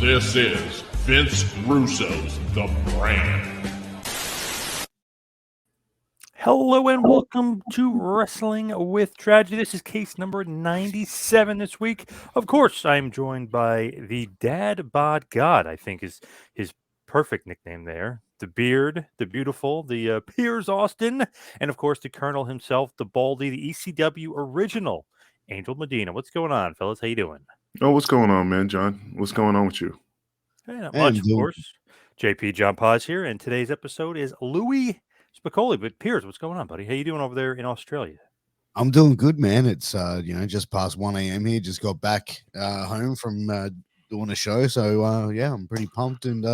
This is Vince Russo's The Brand. Hello and welcome to Wrestling with Tragedy. This is case number 97 this week. Of course, I'm joined by the Dad Bod God, I think is his perfect nickname there. The Beard, the Beautiful, the Piers Austin, and of course the Colonel himself, the Baldy, the ECW original, Angel Medina. What's going on, fellas? How you doing? Oh, what's going on, man, John? What's going on with you? Hey, not much, of course. JP John Paz here, and today's episode is Louie Spicolli. But Piers, what's going on, buddy? How you doing over there in Australia? I'm doing good, man. It's just past 1 a.m. here. Just got back home from doing a show, so yeah, I'm pretty pumped and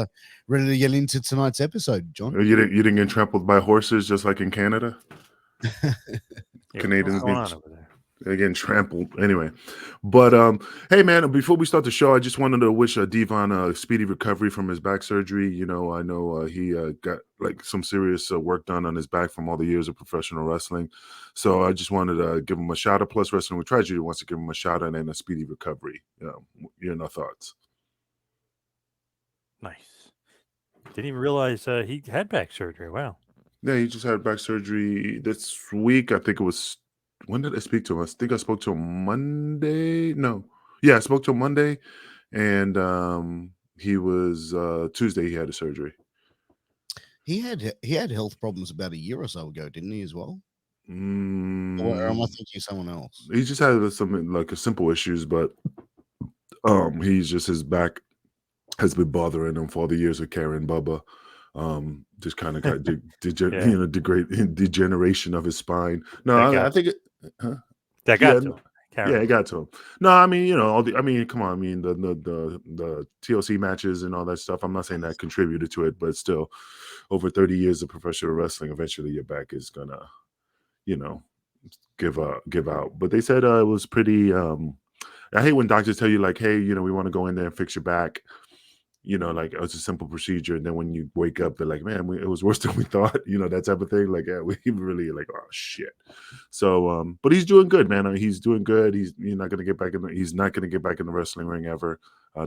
ready to get into tonight's episode. John, You didn't get trampled by horses just like in Canada. Yeah, Canadians what's going on over there? they're getting trampled anyway. But hey, man, before we start the show, I just wanted to wish Devon a speedy recovery from his back surgery. You know, I know he got like some serious work done on his back from all the years of professional wrestling. So I just wanted to give him a shout out. Plus, Wrestling with Tragedy wants to give him a shout out and a speedy recovery. You know, thoughts. Nice. Didn't even realize he had back surgery. Wow. Yeah, he just had back surgery this week. I think it was. When did I speak to him? I think I spoke to him Monday. No, yeah, I spoke to him Monday, and he was Tuesday. He had a surgery. he had health problems about a year or so ago, didn't he? As well, or am I thinking someone else? He just had some like simple issues, but he's just his back has been bothering him for all the years of carrying Bubba. Just kind of got degeneration of his spine. No, I think it. Huh? That got to him. Yeah, it got to him. No, I mean, you know, come on. I mean, the TLC matches and all that stuff. I'm not saying that contributed to it, but still, over 30 years of professional wrestling, eventually your back is gonna, you know, give out. But they said it was pretty. I hate when doctors tell you like, hey, you know, we want to go in there and fix your back. You know, like it's a simple procedure, and then when you wake up, they're like, "Man, it was worse than we thought." You know, that type of thing. Like, yeah, we really like, oh shit. So, but he's doing good, man. I mean, he's doing good. He's not gonna get back in. He's not gonna get back in the wrestling ring ever.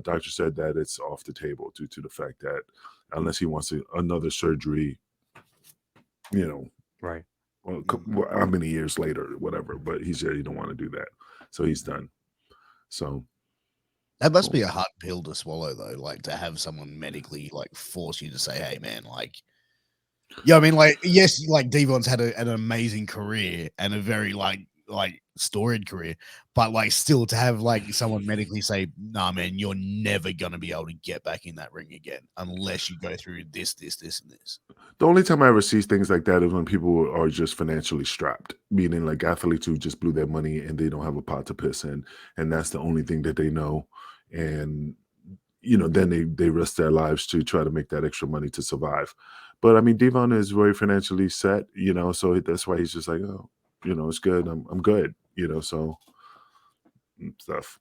Doctor said that it's off the table due to the fact that unless he wants another surgery, you know, Right. well, how many years later, whatever. But he said he don't want to do that, so he's done. So. That must be a hard pill to swallow, though. Like to have someone medically like force you to say, "Hey, man, like." Yeah, I mean, like, yes, like Devon's had an amazing career and a very like storied career, but like still to have like someone medically say, "Nah, man, you're never gonna be able to get back in that ring again unless you go through this, and this." The only time I ever see things like that is when people are just financially strapped, meaning like athletes who just blew their money and they don't have a pot to piss in, and that's the only thing that they know. And you know, then they risk their lives to try to make that extra money to survive. But I mean, Devon is very financially set, you know, so that's why he's just like, oh, you know, it's good. I'm good, you know, so stuff.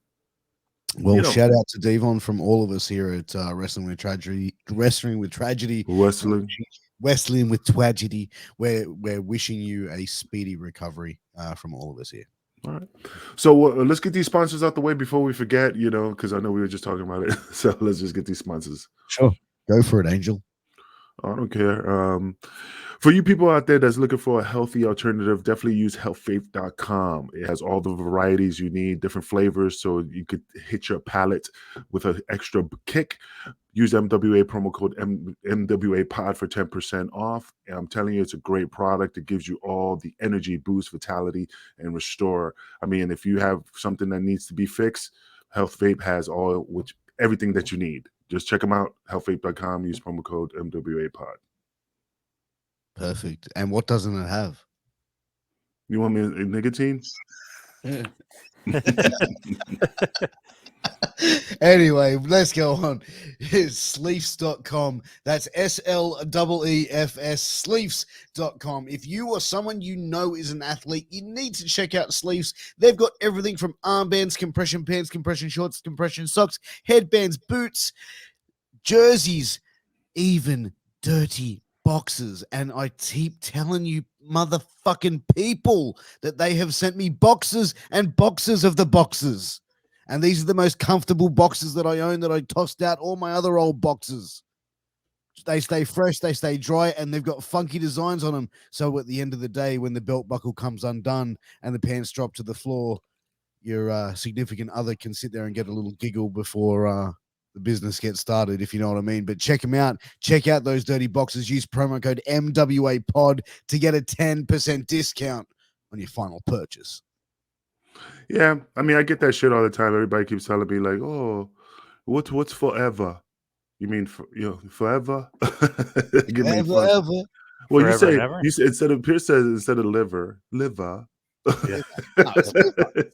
Well, You know. shout out to Devon from all of us here at Wrestling with Tragedy. Wrestling with Tragedy. We're wishing you a speedy recovery from all of us here. All right. So let's get these sponsors out the way before we forget, you know, because I know we were just talking about it. So let's just get these sponsors. Sure. Go for it, Angel. I don't care. For you people out there that's looking for a healthy alternative, definitely use healthfaith.com. It has all the varieties you need, different flavors, so you could hit your palate with an extra kick. Use MWA promo code MWA pod for 10% off. And I'm telling you, it's a great product. It gives you all the energy, boost, vitality, and restore. I mean, if you have something that needs to be fixed, Health Vape has everything that you need. Just check them out, healthvape.com. Use promo code MWA pod. Perfect. And what doesn't it have? You want me nicotine? Anyway, let's go on. It's sleefs.com. That's SLEEFS, sleefs.com. If you or someone you know is an athlete, you need to check out Sleeves. They've got everything from armbands, compression pants, compression shorts, compression socks, headbands, boots, jerseys, even dirty boxes. And I keep telling you motherfucking people that they have sent me boxes and boxes of the boxes. And these are the most comfortable boxes that I own, that I tossed out all my other old boxes. They stay fresh, they stay dry, and they've got funky designs on them. So at the end of the day, when the belt buckle comes undone and the pants drop to the floor, your significant other can sit there and get a little giggle before the business gets started, if you know what I mean. But check them out. Check out those dirty boxes. Use promo code MWAPOD to get a 10% discount on your final purchase. Yeah, I mean, I get that shit all the time. Everybody keeps telling me like, "Oh, what's forever?" You mean forever? Give me Ever, fun. ever. Well, Forever and ever? you say instead of Piers says instead of liver. No, it's liver.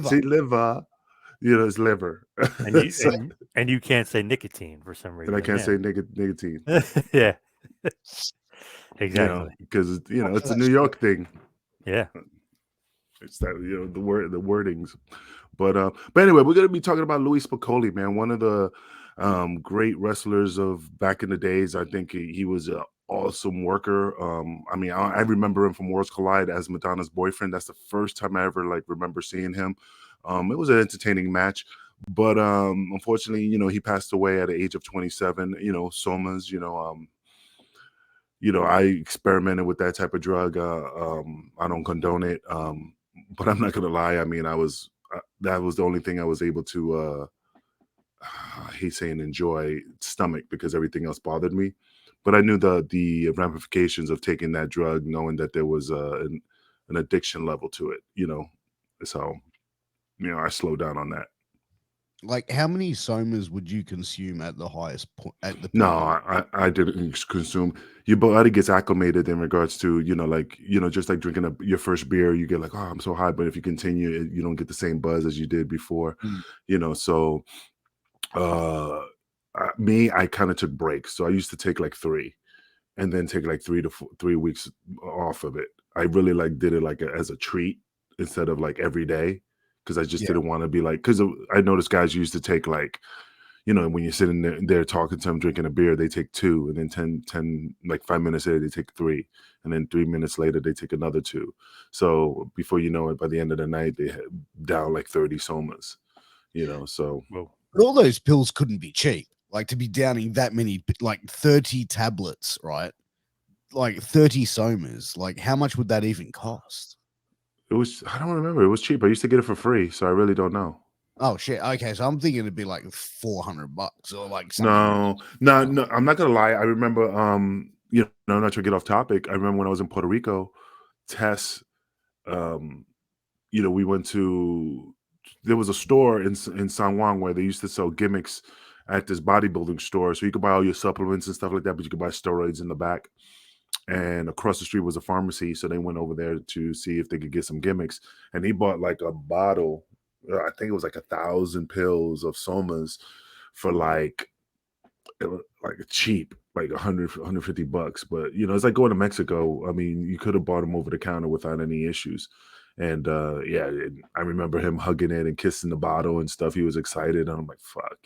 See, liver. It's liver. And So- you can't say nicotine for some reason. and I can't yeah. say nicotine. Yeah. Exactly. Because it's a that New shit. York thing. Yeah. It's that the wordings. But anyway, we're gonna be talking about Louie Spicolli, man. One of the great wrestlers of back in the days. I think he was an awesome worker. I mean, I remember him from Worlds Collide as Madonna's boyfriend. That's the first time I ever remember seeing him. It was an entertaining match, but unfortunately, he passed away at the age of 27. Somas. I experimented with that type of drug. I don't condone it, but I'm not gonna lie. I mean, that was the only thing I was able to. I hate saying enjoy stomach because everything else bothered me, but I knew the ramifications of taking that drug, knowing that there was an addiction level to it. So I slowed down on that. Like, how many somas would you consume at the highest point? No, I didn't consume. Your body gets acclimated in regards to, just like drinking your first beer, you get like, oh, I'm so high. But if you continue, you don't get the same buzz as you did before, So, I kind of took breaks. So I used to take like 3 and then take like 3 weeks off of it. I really did it as a treat instead of every day. Because I just didn't want to be because I noticed guys used to take when you're sitting there talking to them, drinking a beer, they take 2, and then 10 5 minutes later, they take 3, and then 3 minutes later, they take another 2. So before you know it, by the end of the night, they had down 30 somas, so. Well, But all those pills couldn't be cheap. Like, to be downing that many, 30 tablets, right? 30 somas. Like, how much would that even cost? I don't remember. It was cheap. I used to get it for free, so I really don't know. Oh shit. Okay, so I'm thinking it'd be like $400 or something. No. I'm not gonna lie. I remember. I'm not trying to get off topic. I remember when I was in Puerto Rico, Tess. We went to. There was a store in San Juan where they used to sell gimmicks at this bodybuilding store, so you could buy all your supplements and stuff like that, but you could buy steroids in the back. And across the street was a pharmacy, so they went over there to see if they could get some gimmicks. And he bought a bottle. I think it was 1,000 pills of somas for cheap, $100, $150. But it's like going to Mexico. I mean, you could have bought them over the counter without any issues. And I remember him hugging it and kissing the bottle and stuff. He was excited, and I'm like, fuck,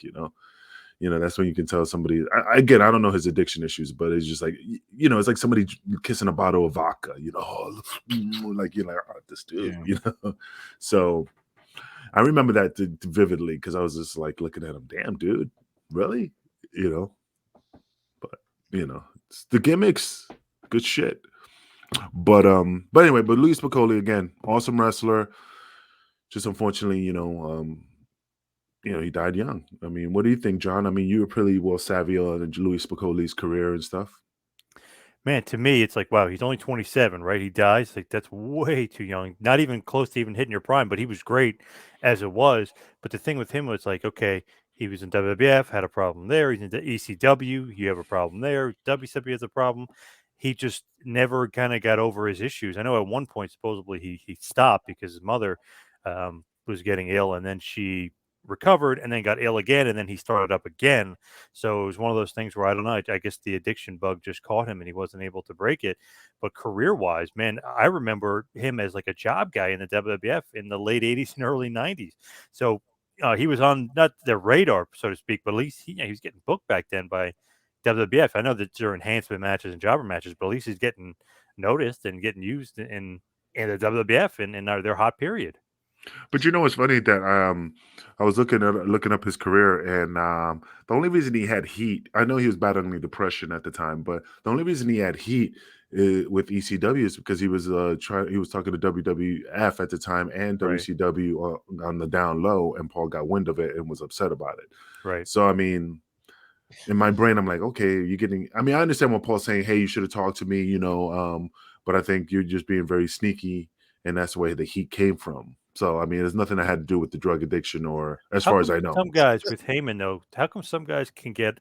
that's when you can tell somebody. I don't know his addiction issues, but it's just it's like somebody kissing a bottle of vodka. Oh, this dude. Yeah. So I remember that vividly because I was just looking at him. Damn, dude, really? But it's the gimmicks, good shit. But anyway, Louie Spicolli again, awesome wrestler. Just unfortunately, he died young. I mean, what do you think, John? I mean, you were pretty well savvy on Louie Spicolli's career and stuff. man, to me, it's like, wow, he's only 27, right? He dies. That's way too young. Not even close to even hitting your prime, but he was great as it was. But the thing with him was okay, he was in WWF, had a problem there. He's in the ECW, you have a problem there. WCW has a problem. He just never kind of got over his issues. I know at one point, supposedly, he stopped because his mother was getting ill, and then she recovered and then got ill again, and then he started up again. So it was one of those things where I don't know. I guess the addiction bug just caught him and he wasn't able to break it. But career-wise, man, I remember him as a job guy in the WWF in the late 80s and early 90s. So he was on not the radar, so to speak, but at least he was getting booked back then by WWF. I know that there are enhancement matches and jobber matches, but at least he's getting noticed and getting used in the WWF in their hot period. But you know what's funny that I was looking up his career, and the only reason he had heat, I know he was battling depression at the time, but the only reason he had heat with ECW is because he was he was talking to WWF at the time and Right. WCW on the down low, and Paul got wind of it and was upset about it. Right. So I mean, in my brain, I'm like, okay, you're getting. I mean, I understand what Paul's saying. Hey, you should have talked to me, but I think you're just being very sneaky, and that's where the heat came from. So, I mean, there's nothing that had to do with the drug addiction, or as How far as come I know. some guys with Heyman though? How come some guys can get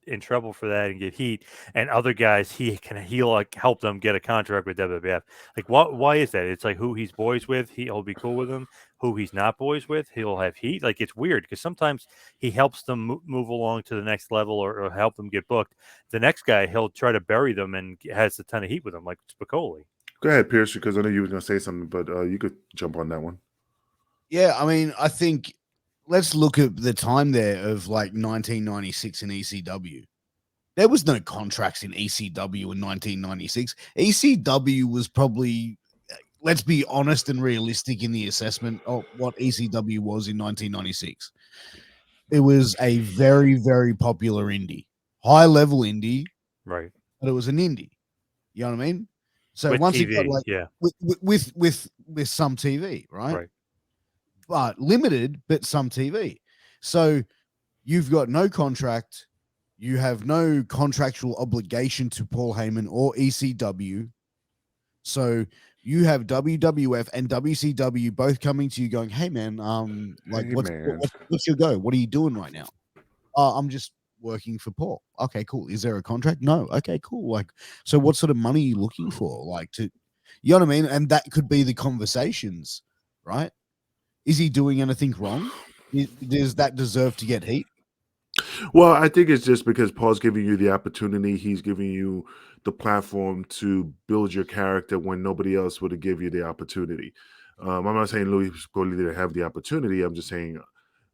in trouble for that and get heat, and other guys he'll like help them get a contract with WWF? Like, why is that? It's like who he's boys with, he'll be cool with them. Who he's not boys with, he'll have heat. Like it's weird because sometimes he helps them move along to the next level or help them get booked. The next guy he'll try to bury them and has a ton of heat with them, like Spicoli. Go ahead, Pierce, because I know you were going to say something, but you could jump on that one. Yeah, I mean, I think let's look at the time there of like 1996 in ECW. There was no contracts in ECW in 1996. ECW was probably, let's be honest and realistic in the assessment of what ECW was in 1996. It was a very, very popular indie, high level indie, Right. but it was an indie. You know what I mean? So With once it got TV, like yeah. with some TV, Right. But limited, but some TV. So you've got no contract. You have no contractual obligation to Paul Heyman or ECW. So you have WWF and WCW both coming to you going, hey man, like Hey, man. what's your go? What are you doing right now? I'm just working for Paul. Okay, cool. Is there a contract? No. Okay, cool. Like, so what sort of money are you looking for? Like you know what I mean? And that could be the conversations, right? Is he doing anything wrong? Does that deserve to get heat? Well, I think it's just because Paul's giving you the opportunity. He's giving you the platform to build your character when nobody else would have give you the opportunity. I'm not saying Louis Spicolli didn't have the opportunity. I'm just saying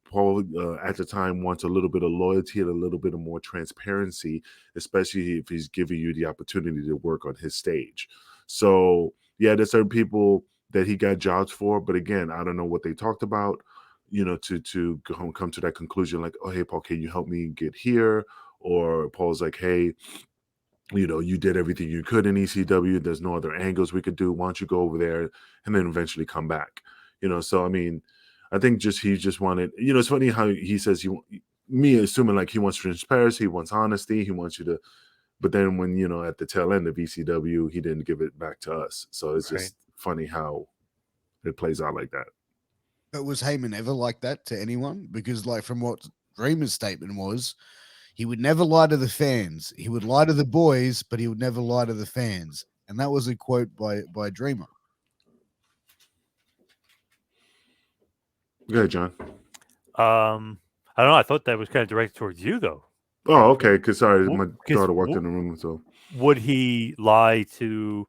Paul at the time wants a little bit of loyalty and a little bit of more transparency, especially if he's giving you the opportunity to work on his stage. So yeah, there's certain people that he got jobs for, but again, I don't know what they talked about, to come to that conclusion, like, oh, hey, Paul, can you help me get here? Or Paul's like, hey, you did everything you could in ECW. There's no other angles we could do. Why don't you go over there and then eventually come back? So I mean, I think he just wanted, it's funny how he says me assuming like he wants transparency, he wants honesty, he wants you to, but then when, at the tail end of ECW, he didn't give it back to us. So it's just funny how it plays out like that. But was Heyman ever like that to anyone? Because like from what Dreamer's statement was, he would never lie to the fans. He would lie to the boys, but he would never lie to the fans. And that was a quote by Dreamer. Go ahead, John. I don't know. I thought that was kind of directed towards you, though. Oh, okay. Because sorry, my 'cause daughter walked in the room. So would he lie to,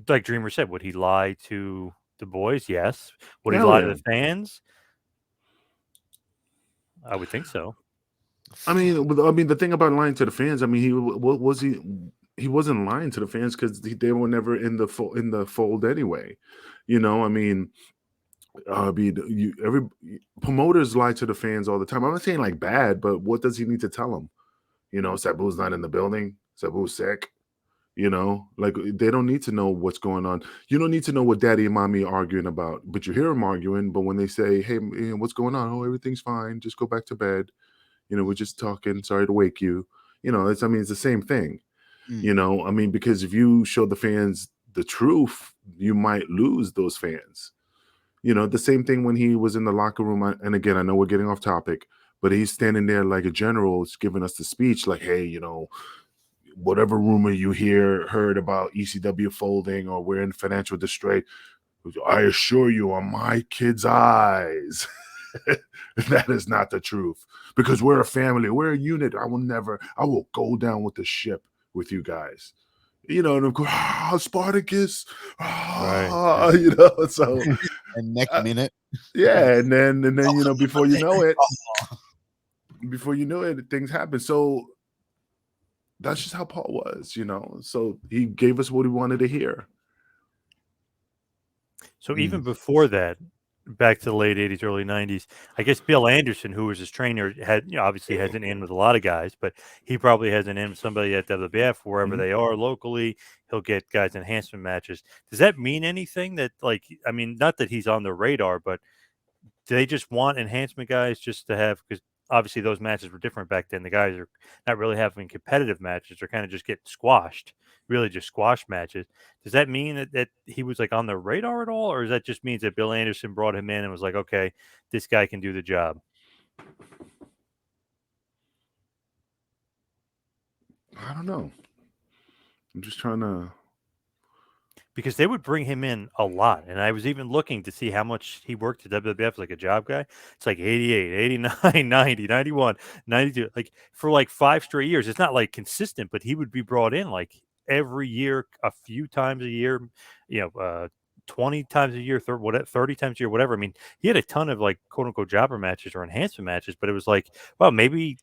like Dreamer said, would he lie to the boys? Yes. Would he Hell lie yeah. to the fans? I would think so. I mean, the thing about lying to the fans, I mean, he wasn't lying to the fans because they were never in the fold anyway. I mean, every promoters lie to the fans all the time. I'm not saying like bad, but what does he need to tell them? Sabu's not in the building. Sabu's sick. Like they don't need to know what's going on. You don't need to know what daddy and mommy are arguing about, but you hear them arguing. But when they say, hey, what's going on? Oh, everything's fine. Just go back to bed. We're just talking. Sorry to wake you. It's the same thing. I mean, because if you show the fans the truth, you might lose those fans. The same thing when he was in the locker room. And again, I know we're getting off topic, but he's standing there like a general, giving us the speech like, hey, whatever rumor you heard about ECW folding or we're in financial distress, I assure you on my kid's eyes, that is not the truth because we're a family. We're a unit. I will go down with the ship with you guys. And of course, Spartacus, Right. so And next minute. Yeah. And then, before you know it, things happen. So that's just how Paul was, so he gave us what he wanted to hear. So even before that, back to the late 80s, early 90s. I guess Bill Anderson, who was his trainer, had obviously has an in with a lot of guys, but he probably has an in with somebody at WWF, wherever Mhm. they are locally. He'll get guys enhancement matches. Does that mean anything? That, like, I mean, not that he's on the radar, but do they just want enhancement guys just to have, because obviously those matches were different back then. The guys are not really having competitive matches; they're kind of just getting squashed, really just squash matches. Does that mean that he was like on the radar at all, or does that just means that Bill Anderson brought him in and was like, okay, this guy can do the job? I don't know. I'm just trying to. Because they would bring him in a lot. And I was even looking to see how much he worked at WWF like a job guy. It's like 88, 89, 90, 91, 92, like for like 5 straight years. It's not like consistent, but he would be brought in like every year, a few times a year, 20 times a year, 30 times a year, whatever. I mean, he had a ton of like quote unquote jobber matches or enhancement matches, but it was like, well, maybe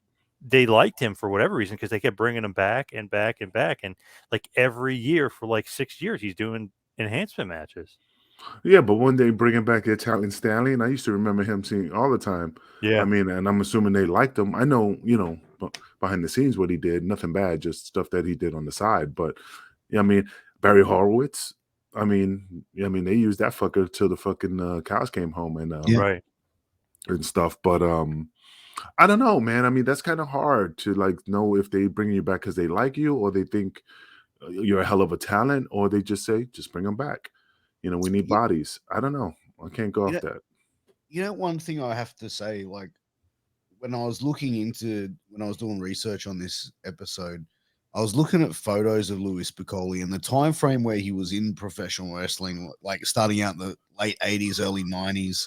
they liked him for whatever reason because they kept bringing him back and back and back. And like every year for like 6 years, he's doing enhancement matches. Yeah, but one day bringing back the Italian Stallion, I used to remember him seeing all the time. I Yeah. mean, and I'm assuming they liked him. I know, behind the scenes what he did, nothing bad, just stuff that he did on the side. But yeah, I mean, Barry Horowitz. They used that fucker till the fucking cows came home Yeah. Right. and stuff. But I don't know, man. I mean, that's kind of hard to like know if they bring you back because they like you or they think you're a hell of a talent, or they just say, just bring them back. We need You, bodies. I don't know. I can't go you off know, that. one thing I have to say, like when I was doing research on this episode, I was looking at photos of Louie Spicolli and the time frame where he was in professional wrestling, like starting out in the late 80s, early 90s,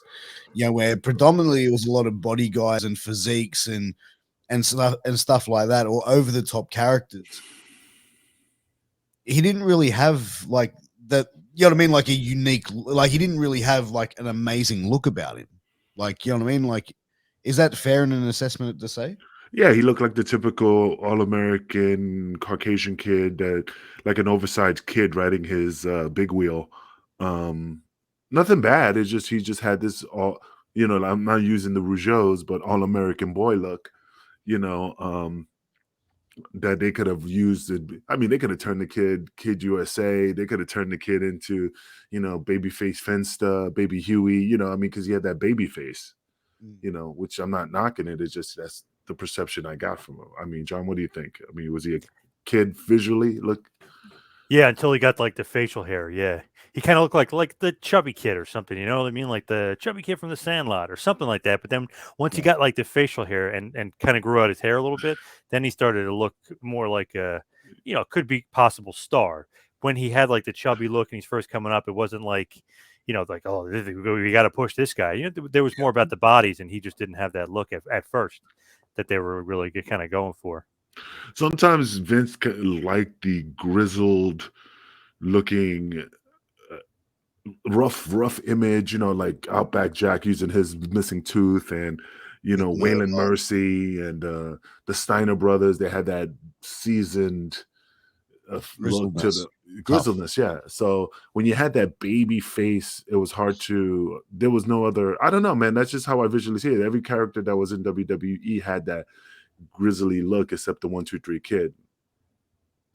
where predominantly it was a lot of body guys and physiques and stuff like that, or over the top characters. He didn't really have like that, you know what I mean? Like a unique, like he didn't really have like an amazing look about him. Like, you know what I mean? Like, is that fair in an assessment to say? Yeah, he looked like the typical all-American Caucasian kid, that like an oversized kid riding his big wheel. Um, Nothing bad. It's just he just had this all, I'm not using the Rougeaus, but all-American boy look, you know. That they could have used it. I mean, they could have turned the Kid USA. They could have turned the kid into, babyface Fenster, baby Huey, I mean, because he had that baby face, which I'm not knocking it. It's just that's the perception I got from him. I mean, John, what do you think? I mean, was he a kid visually? Look, Yeah, until he got like the facial hair. Yeah. He kind of looked like the chubby kid or something, you know what I mean? Like the chubby kid from the Sandlot or something like that. But then once he Yeah. got like the facial hair and kind of grew out his hair a little bit, then he started to look more like a, could be possible star. When he had like the chubby look and he's first coming up, it wasn't like, like, oh, we got to push this guy. There was more about the bodies, and he just didn't have that look at first that they were really kind of going for. sometimes Vince liked the grizzled looking rough image, like Outback Jack using his missing tooth, and Waylon Murdoch, Mercy and the Steiner brothers. They had that seasoned look to grizzleness, the tough. grizzleness. Yeah. So when you had that baby face, it was hard to. There was no other. I don't know, man. That's just how I visually see it. Every character that was in WWE had that grizzly look, except the 1-2-3 Kid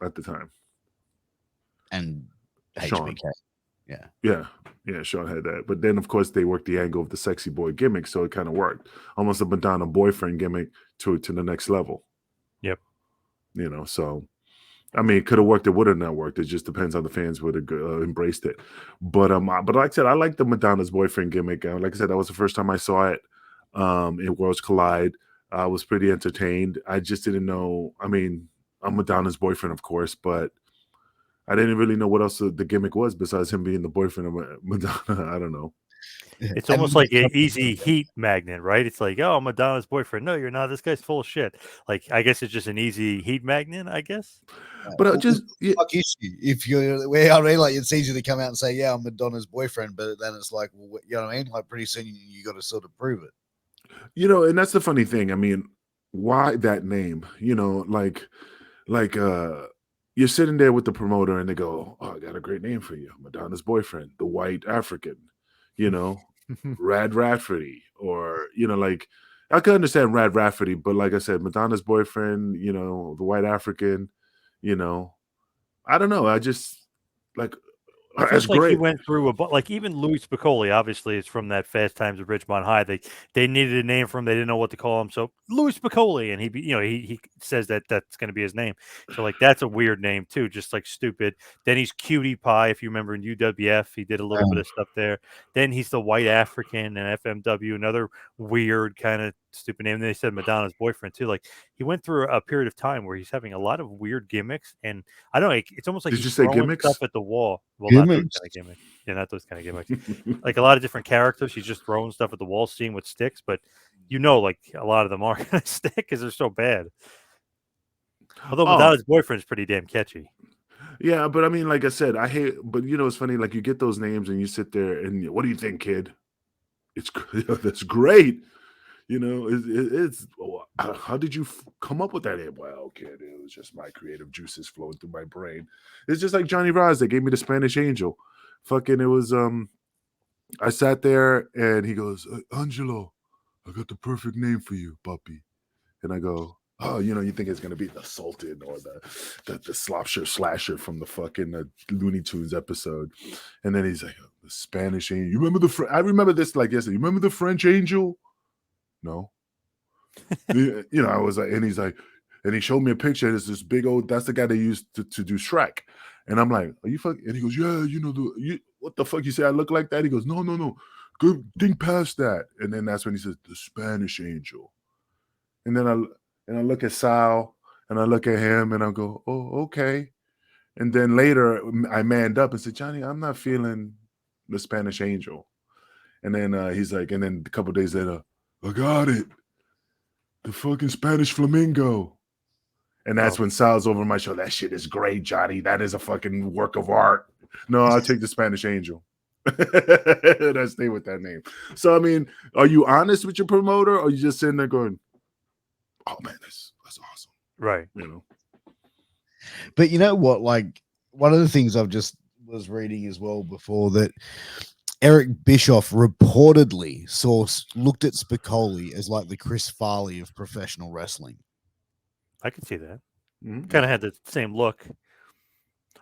at the time. And Sean. HBK. Yeah. Yeah, Sean had that. But then, of course, they worked the angle of the sexy boy gimmick, so it kind of worked. Almost a Madonna boyfriend gimmick to the next level. Yep. So, I mean, it could have worked, it would have not worked. It just depends how the fans would have embraced it. But like I said, I like the Madonna's boyfriend gimmick. Like I said, that was the first time I saw it in Worlds Collide. I was pretty entertained. I just didn't know. I mean, I'm Madonna's boyfriend, of course, but I didn't really know what else the gimmick was besides him being the boyfriend of Madonna. I don't know. It's almost like an easy heat magnet, right? It's like, oh, Madonna's boyfriend. No, you're not. This guy's full of shit. Like, I guess it's just an easy heat magnet, I guess. But Well, just yeah, fuck is she? If you're, well, I mean, like it's easy to come out and say, "Yeah, I'm Madonna's boyfriend," but then it's like, well, you know what I mean? Like pretty soon you got to sort of prove it. and that's the funny thing. I mean, why that name? Like you're sitting there with the promoter and they go, "Oh, I got a great name for you, Madonna's boyfriend, the white African." Rad Radford, or like I could understand Rad Radford, but like I said, Madonna's boyfriend, the white African, you know, I don't know. I just like It as feels like he great. went through like even Louie Spicolli, obviously, is from that Fast Times at Ridgemont High. They needed a name for him. They didn't know what to call him, so Louie Spicolli, and he says that that's going to be his name. So like that's a weird name too, just like stupid. Then he's Cutie Pie, if you remember in UWF, he did a little bit of stuff there. Then he's the white African in FMW, another weird kind of stupid name. And they said Madonna's boyfriend too. Like he went through a period of time where he's having a lot of weird gimmicks, and I don't know. It's almost like Did you he's say throwing stuff gimmicks? at the wall. Well, not those Gimmicks. kind of gimmicks. Yeah, not those kind of gimmicks. Like a lot of different characters, he's just throwing stuff at the wall, seeing what sticks. But like a lot of them aren't going to stick because they're so bad. Although Oh, Madonna's boyfriend's pretty damn catchy. yeah, but I mean, like I said, I hate. But it's funny. Like you get those names and you sit there and what do you think, kid? It's that's great. It's how did you come up with that name? Well, kid, it was just my creative juices flowing through my brain. It's just like Johnny Raz. They gave me the Spanish Angel. Fucking, it was I sat there and he goes, Angelo, I got the perfect name for you, puppy. And I go, oh, you think it's gonna be the Sultan or the Slopshire Slasher from the fucking Looney Tunes episode. And then he's like, the Spanish Angel. You remember I remember this like yesterday. You remember the French Angel? No. I was like, and he's like, and he showed me a picture. It's this big old, that's the guy they used to do Shrek. And I'm like, are you fucking? And he goes, yeah, what the fuck? You say I look like that? He goes, no. Good, think past that. And then that's when he says, the Spanish Angel. And then I look at Sal and I look at him and I go, oh, okay. And then later I manned up and said, Johnny, I'm not feeling the Spanish Angel. And then he's like, and then a couple days later, I got it. The fucking Spanish Flamingo. And that's when Sal's over my shoulder. That shit is great, Johnny. That is a fucking work of art. No, I'll take the Spanish Angel. And I stay with that name. So, I mean, are you honest with your promoter or are you just sitting there going, oh, man, that's awesome. Right. But you know what? Like, one of the things I've just was reading as well before that Eric Bischoff reportedly looked at Spicolli as like the Chris Farley of professional wrestling. I could see that. Mm-hmm. Kind of had the same look.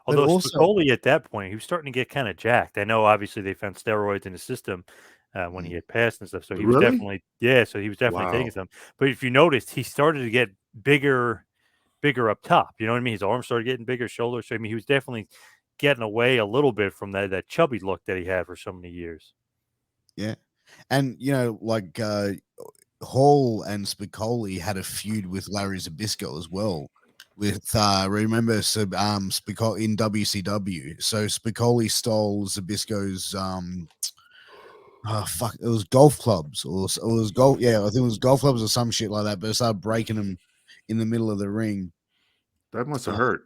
Although Spicolli at that point, he was starting to get kind of jacked. I know, obviously, they found steroids in his system when he had passed and stuff. So he was definitely, taking some. But if you noticed, he started to get bigger up top. You know what I mean? His arms started getting bigger, shoulders. So, I mean, he was definitely getting away a little bit from that chubby look that he had for so many years. Yeah. And, like Hall and Spicolli had a feud with Larry Zbyszko as well. With remember Spicolli in WCW. So Spicolli stole Zbyszko's it was golf clubs or it was golf. Yeah, I think it was golf clubs or some shit like that. But it started breaking them in the middle of the ring. That must have hurt.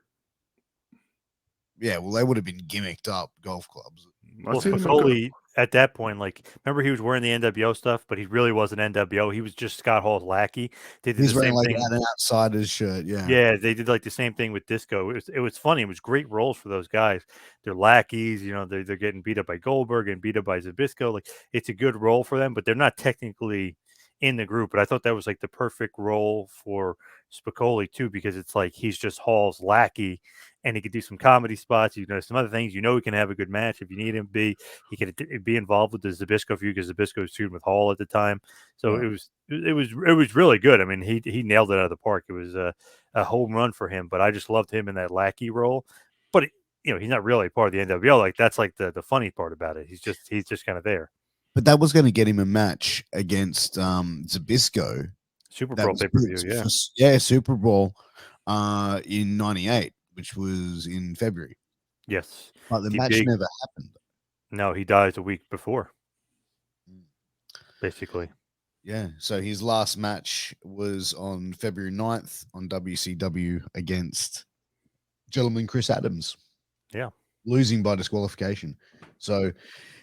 Yeah, well, they would have been gimmicked up golf clubs. Well, Spicolli at that point, like, remember he was wearing the NWO stuff, but he really wasn't NWO. He was just Scott Hall's lackey. They did He's the wearing same thing. An outsider's shirt. Yeah. Yeah, they did like the same thing with Disco. It was funny. It was great roles for those guys. They're lackeys, they're getting beat up by Goldberg and beat up by Zbyszko. Like, it's a good role for them, but they're not technically in the group. But I thought that was like the perfect role for Spicolli too, because it's like he's just Hall's lackey and he could do some comedy spots, some other things. He can have a good match if you need him to be. He could be involved with the Zbyszko feud because Zbyszko was feuding with Hall at the time. So it was really good. I mean, he nailed it out of the park. It was a home run for him, but I just loved him in that lackey role. But he's not really part of the NWO. Like, that's like the funny part about it. He's just kind of there. But that was going to get him a match against Zbyszko. Super Bowl pay-per-view, Super Bowl in '98, which was in February. Yes. But the match never happened. No, he dies a week before, basically. Yeah, so his last match was on February 9th on WCW against gentleman Chris Adams. Yeah. Losing by disqualification. So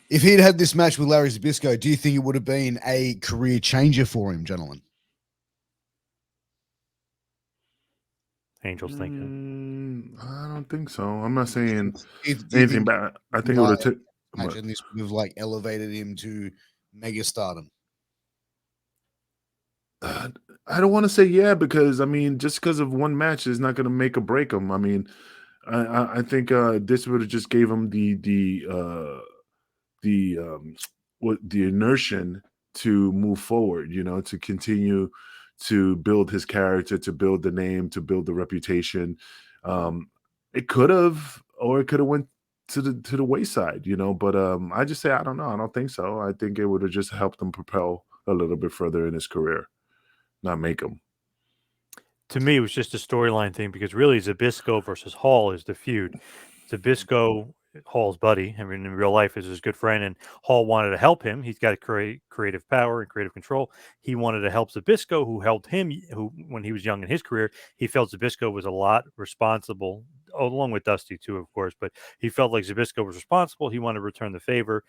if he'd had this match with Larry Zbyszko, do you think it would have been a career changer for him, gentlemen? Angels thinking. I don't think so. I'm not saying anything bad. I think it would have imagine this would have like elevated him to mega stardom? I don't want to say yeah because I mean, just because of one match is not going to make or break him. I mean, I think this would have just gave him the what the inertia to move forward. You know, to continue to build his character, to build the name, to build the reputation. Um, it could have, or it could have went to the wayside. You know, but I just say I don't know. I don't think so. I think it would have just helped him propel a little bit further in his career, not make him. To me, it was just a storyline thing because really Zbyszko versus Hall is the feud. Zbyszko, Hall's buddy, I mean, in real life is his good friend, and Hall wanted to help him. He's got creative power and creative control. He wanted to help Zbyszko, who helped him, who when he was young in his career, he felt Zbyszko was a lot responsible, along with Dusty too, of course. But he felt like Zbyszko was responsible. He wanted to return the favor.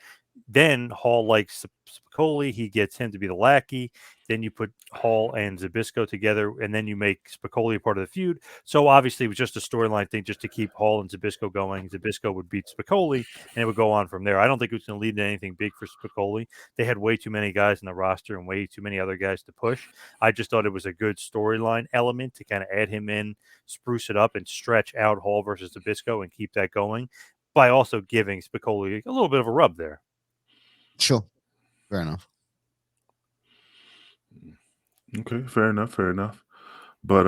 Then Hall likes Spicolli. He gets him to be the lackey. Then you put Hall and Zbyszko together, and then you make Spicolli part of the feud. So obviously, it was just a storyline thing just to keep Hall and Zbyszko going. Zbyszko would beat Spicolli, and it would go on from there. I don't think it was going to lead to anything big for Spicolli. They had way too many guys in the roster and way too many other guys to push. I just thought it was a good storyline element to kind of add him in, spruce it up, and stretch out Hall versus Zbyszko and keep that going by also giving Spicolli a little bit of a rub there. Sure, fair enough. Okay, fair enough. But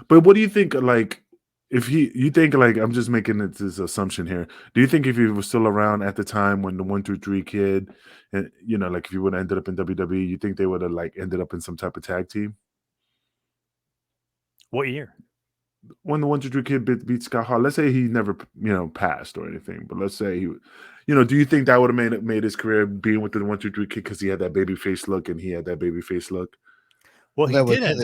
what do you think? Like, if you think like I'm just making this assumption here. Do you think if he was still around at the time when the 1-2-3 kid, and you know, like if he would have ended up in WWE, you think they would have like ended up in some type of tag team? What year? When the 1-2-3 kid beat Scott Hall, let's say he never passed or anything, but let's say he, do you think that would have made his career being with the 1-2-3 kid because he had that baby face look and he had that baby face look? Well, They were there this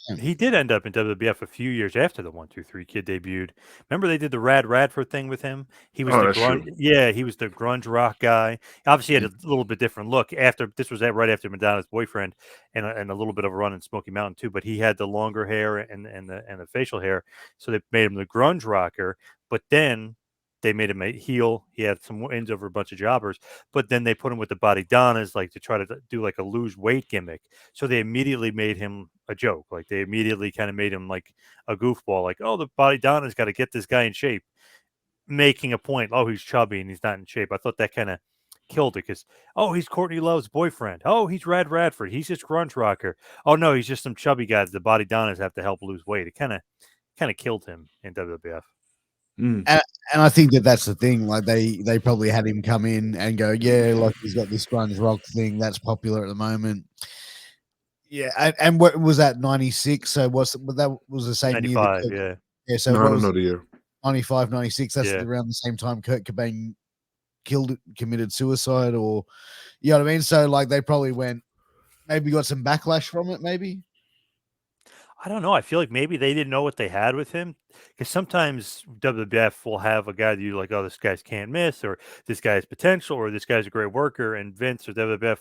time. he did end up in WWF a few years after the 1-2-3 Kid debuted. Remember they did the Rad Radford thing with him? He was Oh, the that's true. grunge. Yeah, he was the grunge rock guy. Obviously, he had a little bit different look. After this was right after Madonna's boyfriend, and a little bit of a run in Smoky Mountain too. But he had the longer hair and the facial hair, so they made him the grunge rocker. But then they made him a heel. He had some wins over a bunch of jobbers, but then they put him with the Body Donnas, like to try to do like a lose weight gimmick. So they immediately made him a joke. Like they immediately kind of made him like a goofball. Like, oh, the Body Donna's got to get this guy in shape, making a point. Oh, he's chubby and he's not in shape. I thought that kind of killed it because he's Courtney Love's boyfriend. Oh, he's Rad Radford. He's just grunge rocker. Oh no, he's just some chubby guy that the Body Donnas have to help lose weight. It kind of killed him in WWF. And I think that's the thing. Like they probably had him come in and go, yeah, like he's got this grunge rock thing that's popular at the moment. Yeah, and what was that 96? So that was the same year. 95, yeah. Yeah, so No, I don't know the year. 95, 96. That's Yeah. around the same time Kurt Cobain committed suicide, or you know what I mean. So like they probably maybe got some backlash from it, maybe. I don't know. I feel like maybe they didn't know what they had with him because sometimes WWF will have a guy that you're like, oh, this guy's can't miss, or this guy's potential, or this guy's a great worker, and Vince or WWF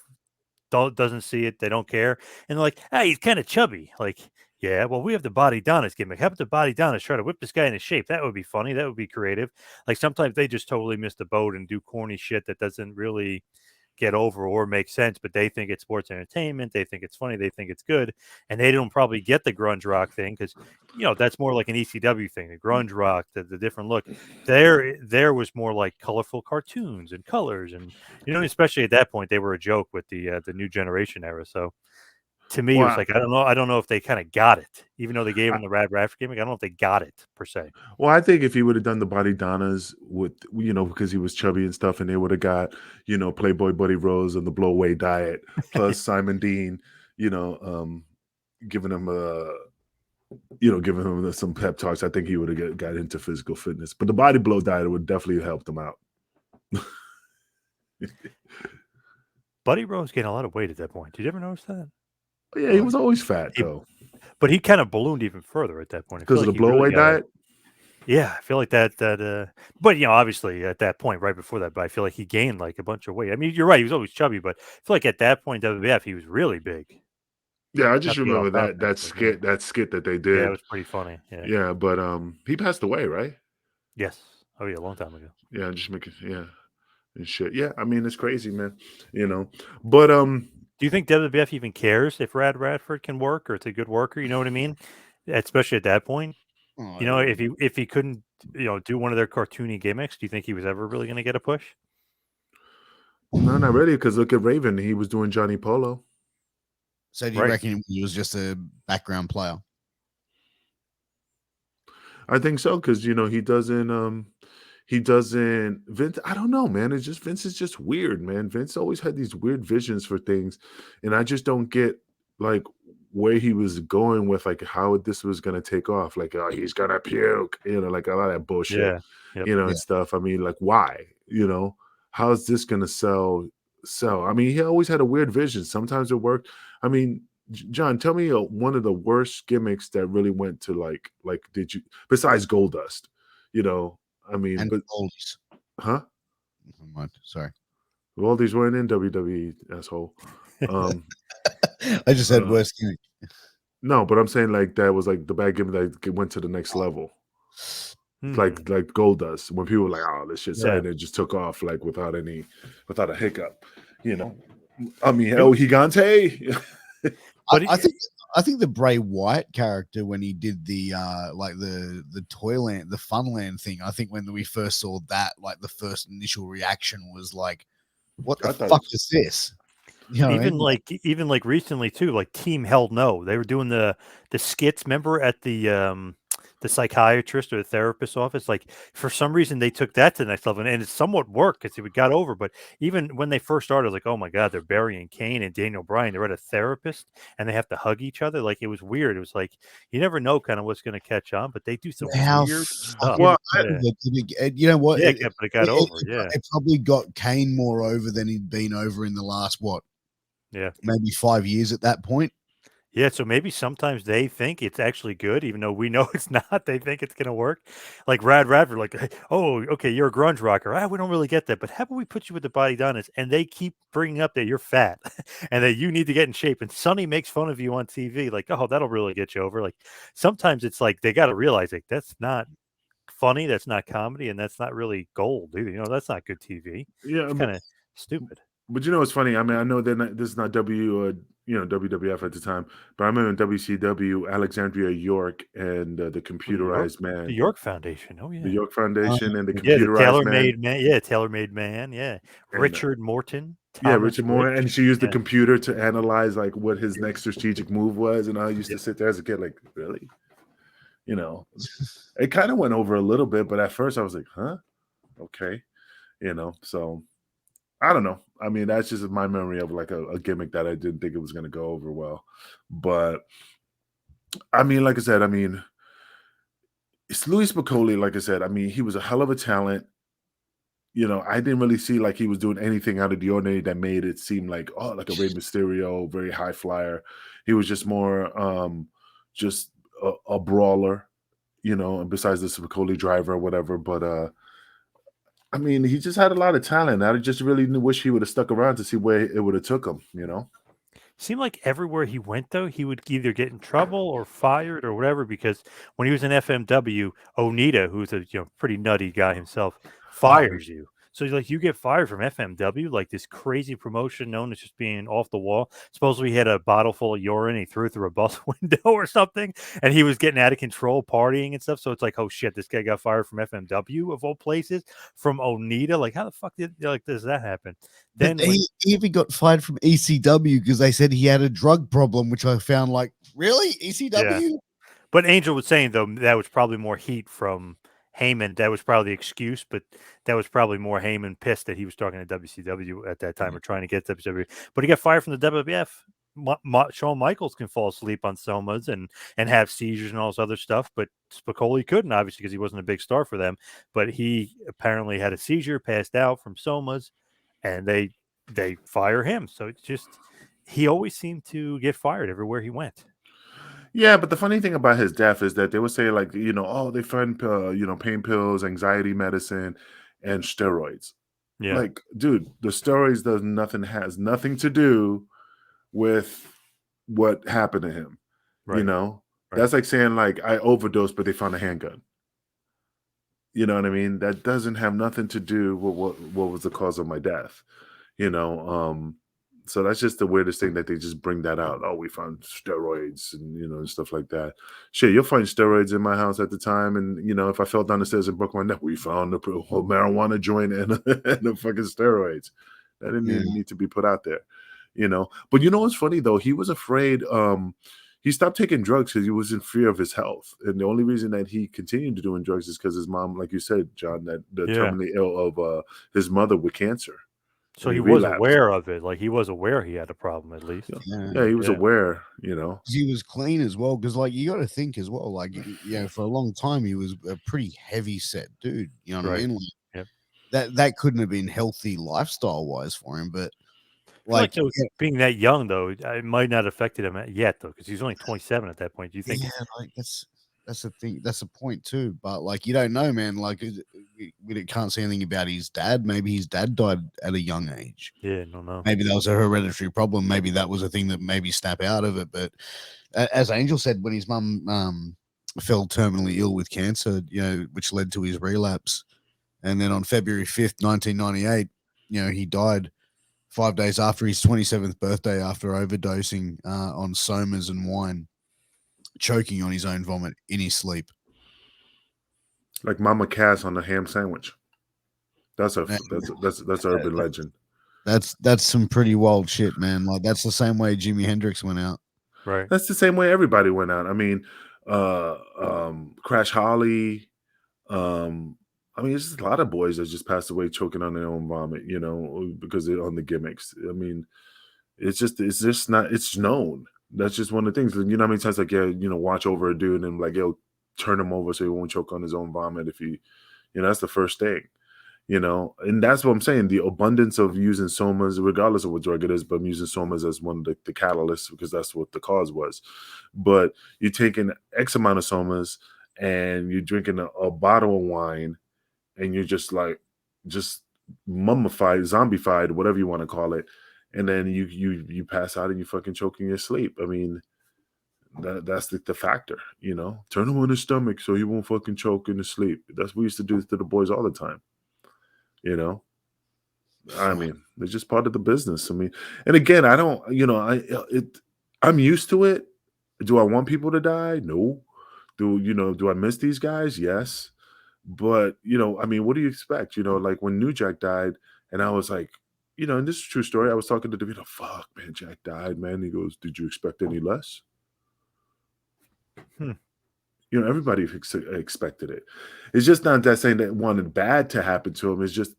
doesn't see it. They don't care, and they're like, hey, he's kind of chubby. Like, yeah, well, we have the Body Donna's gimmick. How about the Body Donna's try to whip this guy into shape? That would be funny. That would be creative. Like sometimes they just totally miss the boat and do corny shit that doesn't really get over or make sense, but they think it's sports entertainment. They think it's funny. They think it's good. And they don't probably get the grunge rock thing because, that's more like an ECW thing, the grunge rock, the different look. There was more like colorful cartoons and colors. And, especially at that point, they were a joke with the new generation era. So to me, it was like, I don't know if they kind of got it, even though they gave him the Rad Radford gimmick. I don't know if they got it per se. Well, I think if he would have done the Body Donnas with, because he was chubby and stuff, and they would have got, Playboy Buddy Rose and the Blow Away Diet, plus Simon Dean, giving him some pep talks, I think he would have got into physical fitness. But the Body Blow Diet would definitely have helped him out. Buddy Rose gained a lot of weight at that point. Did you ever notice that? Yeah, he was always fat, though. But he kind of ballooned even further at that point. Because of the Blow Away Diet? Yeah, I feel like that, but obviously at that point, right before that, but I feel like he gained like a bunch of weight. I mean, you're right, he was always chubby, but I feel like at that point, WWF, he was really big. Yeah, I just remember that skit that they did. Yeah, it was pretty funny. Yeah, but he passed away, right? Yes. Oh yeah, a long time ago. Yeah, just making and shit. Yeah, I mean it's crazy, man. But Do you think WWF even cares if Rad Radford can work or it's a good worker? You know what I mean? Especially at that point. Oh, If he couldn't, do one of their cartoony gimmicks, do you think he was ever really going to get a push? no, not really, because look at Raven. He was doing Johnny Polo. so do you Right. reckon he was just a background player? I think so, because he doesn't Vince. I don't know, man. It's just Vince is just weird, man. Vince always had these weird visions for things, and I just don't get like where he was going with like how this was gonna take off. Like, oh, he's gonna puke, like a lot of that bullshit, Yeah. Yep. Yeah. and stuff. I mean, like, why? How is this gonna sell? I mean, he always had a weird vision. Sometimes it worked. I mean, John, tell me one of the worst gimmicks that really went to like did you besides Goldust? I mean, And but oldies. huh? Never mind. Sorry. Well, these weren't in WWE, asshole. Um, I just said uh, worst gimmick. no, but I'm saying like that was like the bad gimmick that went to the next level, like Hmm. Goldust. When people were like, oh, this shit's Yeah. and it just took off like without a hiccup. I mean, It- El Gigante. But I think the Bray Wyatt character when he did the like the Toyland, the Funland thing. I think when we first saw that, like the first initial reaction was like, "What the I thought fuck is this?" You know what I mean? even like recently too, like Team Hell No, they were doing the skits. Remember at the psychiatrist or the therapist's office? Like for some reason they took that to the next level, and it somewhat worked because it got over. But even when they first started, I was like, oh my god, they're burying Kane and Daniel Bryan. They're at a therapist and they have to hug each other. Like it was weird. It was like you never know kind of what's going to catch on, but they do some How weird stuff. fucking Well, you know what? Yeah, but it got over. It, Yeah, it probably got Kane more over than he'd been over in the last yeah. maybe 5 years at that point. Yeah, so maybe sometimes they think it's actually good, even though we know it's not. They think it's going to work. Like Rad Radford, like, "Hey, oh, okay, you're a grunge rocker. We don't really get that, but how about we put you with the body done?" And they keep bringing up that you're fat and that you need to get in shape. And Sonny makes fun of you on TV, like, oh, that'll really get you over. Like sometimes it's like they got to realize like that's not funny, that's not comedy, and that's not really gold either. That's not good TV. yeah, It's kind of stupid. but it's funny. I mean, I know this is not WWF at the time, but I remember in WCW, Alexandria York and the Oh, New York, computerized the man, York Foundation. Oh the yeah. York Foundation, and the Yeah, the computerized man, tailor-made man. Yeah, tailor-made man. Yeah, and Richard Morton, yeah, Thomas Richard Moore, and Rich. she used the Yeah, computer to analyze like what his next strategic move was, and I used yeah. to sit there as a kid, like, really, you know, it kind of went over a little bit, but at first I was like, huh, okay, so I don't know. I mean, that's just my memory of like a gimmick that I didn't think it was going to go over well, but I mean, like I said, I mean, it's Louis Spicolli. Like I said, I mean, he was a hell of a talent. I didn't really see like he was doing anything out of the ordinary that made it seem like, oh, like a Rey Mysterio, very high flyer. He was just more just a brawler, and besides the Spicoli driver or whatever. But I mean, he just had a lot of talent. I just really wish he would have stuck around to see where it would have took him. Seemed like everywhere he went though, he would either get in trouble or fired or whatever. Because when he was in FMW, Onita, who's a pretty nutty guy himself, fires you. So like you get fired from FMW, like this crazy promotion known as just being off the wall. Supposedly he had a bottle full of urine, he threw it through a bus window or something, and he was getting out of control, partying and stuff. So it's like, oh shit, this guy got fired from FMW of all places, from Onita. Like how the fuck does that happen? But Then when he even got fired from ECW because they said he had a drug problem, which I found like, really? ECW? But Angel was saying though that was probably more heat from Heyman. That was probably the excuse, but that was probably more Heyman pissed that he was talking to WCW at that time or trying to get WCW. But he got fired from the WWF. Shawn Michaels can fall asleep on somas and have seizures and all this other stuff, but Spicoli couldn't, obviously, because he wasn't a big star for them. But he apparently had a seizure, passed out from somas, and they fire him. So it's just he always seemed to get fired everywhere he went. Yeah, but the funny thing about his death is that they would say like, oh, they find pain pills, anxiety medicine, and steroids. Yeah, Like, dude, the steroids has nothing to do with what happened to him. right. Right. That's like saying like I overdosed, but they found a handgun. You know what I mean? That doesn't have nothing to do with what was the cause of my death. You know, so that's just the weirdest thing that they just bring that out. Oh, we found steroids and and stuff like that. Shit, you'll find steroids in my house at the time, and if I fell down the stairs and broke my neck, we found a whole marijuana joint and and the fucking steroids. That didn't Yeah. even need to be put out there. But you know what's funny though? He was afraid. He stopped taking drugs because he was in fear of his health, and the only reason that he continued to doing drugs is because his mom, like you said, John, that the Yeah. terminally ill of his mother with cancer. So And he he was relapsed. aware of it. Like he was aware he had a problem at least. Yeah, he was Yeah. aware. 'Cause he was clean as well. Because like you got to think as well, like for a long time he was a pretty heavy set dude. You know what Right. I mean? Like, Yep. that couldn't have been healthy lifestyle wise for him. But I feel like, though, being that young though, it might not have affected him yet though, because he's only 27 at that point. Do you think? yeah, like that's the thing. That's the point too. But like, you don't know, man. Like, we can't say anything about his dad. Maybe his dad died at a young age. Yeah, no. Maybe that was a hereditary problem. Maybe that was a thing that maybe snap out of it. But as Angel said, when his mum fell terminally ill with cancer, which led to his relapse, and then on February 5th, 1998, he died 5 days after his 27th birthday after overdosing on somas and wine, choking on his own vomit in his sleep. Like Mama Cass on the ham sandwich. That's Man, that's urban legend. That's some pretty wild shit, man. Like that's the same way Jimi Hendrix went out. Right. That's the same way everybody went out. I mean, Crash Holly. I mean, it's just a lot of boys that just passed away choking on their own vomit, because they're on the gimmicks. I mean, it's just not, it's known. That's just one of the things. You know how many times, like, yeah, watch over a dude and like, yo, turn him over so he won't choke on his own vomit if he, that's the first thing. And that's what I'm saying. The abundance of using somas, regardless of what drug it is, but I'm using somas as one of the catalysts because that's what the cause was. But you're taking X amount of somas and you're drinking a bottle of wine and you're just mummified, zombified, whatever you want to call it. And then you pass out and you fucking choke in your sleep. I mean, that's the factor, Turn him on his stomach so he won't fucking choke in his sleep. That's what we used to do to the boys all the time. I mean, it's just part of the business. I mean, and again, I don't, I'm used to it. Do I want people to die? No. Do I miss these guys? Yes. But, I mean, what do you expect? Like when New Jack died, and I was like, and this is a true story. I was talking to DeVito, fuck, man, Jack died, man. He goes, did you expect any less? Everybody expected it. It's just not that saying that wanted bad to happen to him. It's just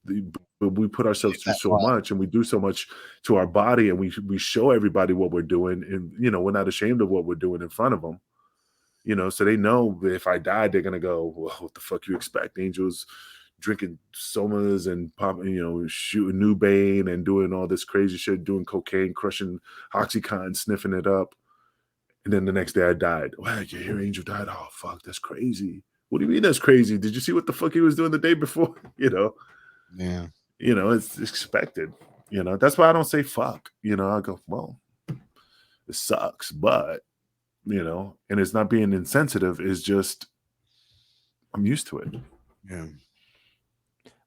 we put ourselves through so much and we do so much to our body and we show everybody what we're doing and, we're not ashamed of what we're doing in front of them. So they know if I died, they're going to go, well, what the fuck you expect? Angel's drinking somas and popping, shooting New Bane and doing all this crazy shit, doing cocaine, crushing Oxycontin, sniffing it up. And then the next day I died. Wow, you hear Angel died? Oh, fuck, that's crazy. What do you mean that's crazy? Did you see what the fuck he was doing the day before? Yeah. It's expected. That's why I don't say fuck. I go, well, it sucks, but, and it's not being insensitive. It's just, I'm used to it. Yeah.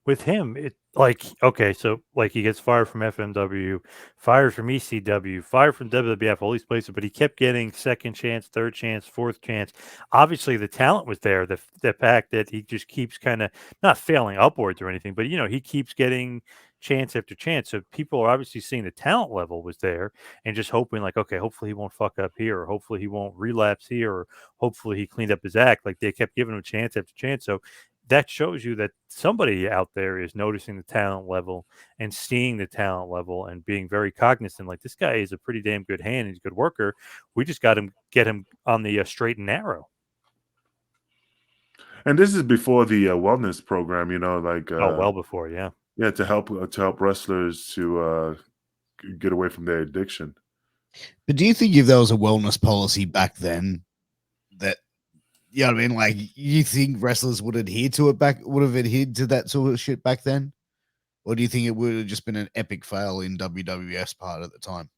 With him, it okay, so like he gets fired from FMW, fired from ECW, fired from WWF, all these places, but he kept getting second chance, third chance, fourth chance. Obviously, the talent was there. The fact that he just keeps kind of not failing upwards or anything, but he keeps getting chance after chance. So people are obviously seeing the talent level was there and just hoping like, okay, hopefully he won't fuck up here, or hopefully he won't relapse here, or hopefully he cleaned up his act. Like they kept giving him chance after chance. So that shows you that somebody out there is noticing the talent level and seeing the talent level and being very cognizant. Like this guy is a pretty damn good hand. He's a good worker. We just got him, get him on the straight and narrow. And this is before the wellness program, like well before, yeah, to help wrestlers to get away from their addiction. But do you think if there was a wellness policy back then that, you know what I mean? Like, you think wrestlers would have adhered to that sort of shit back then? Or do you think it would have just been an epic fail in WWF's part at the time?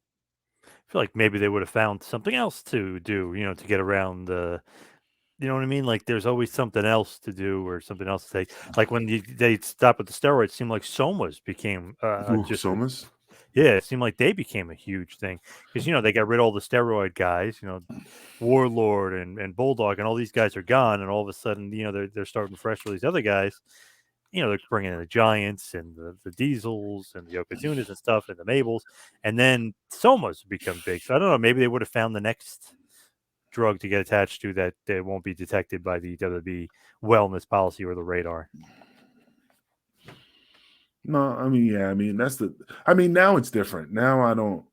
I feel like maybe they would have found something else to do, to get around You know what I mean? Like there's always something else to do or something else to take. Like when they stopped with the steroids, it seemed like somas became Ooh, just a, Somas. yeah, it seemed like they became a huge thing because they got rid of all the steroid guys, Warlord and Bulldog and all these guys are gone, and all of a sudden they're starting fresh with these other guys. They're bringing in the Giants and the Diesels and the Yokozunas and stuff and the Mabels, and then Somas become big. So I don't know, maybe they would have found the next drug to get attached to that won't be detected by the WWE wellness policy or the radar. No, I mean, yeah, I mean I mean now it's different. Now I don't.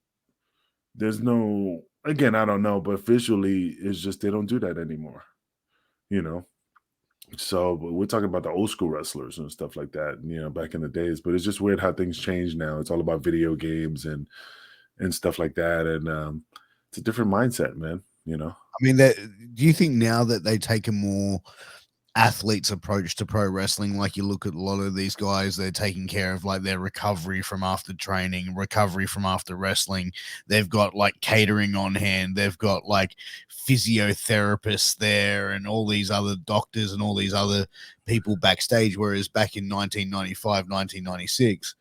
There's no. Again, I don't know, but visually, it's just they don't do that anymore. You know. So but we're talking about the old school wrestlers and stuff like that, back in the days. But it's just weird how things change now. It's all about video games and stuff like that, and it's a different mindset, man. I mean, do you think now that they take a more athlete's approach to pro wrestling, like you look at a lot of these guys, they're taking care of like their recovery from after training, recovery from after wrestling. They've got like catering on hand, they've got like physiotherapists there and all these other doctors and all these other people backstage. Whereas back in 1995, 1996,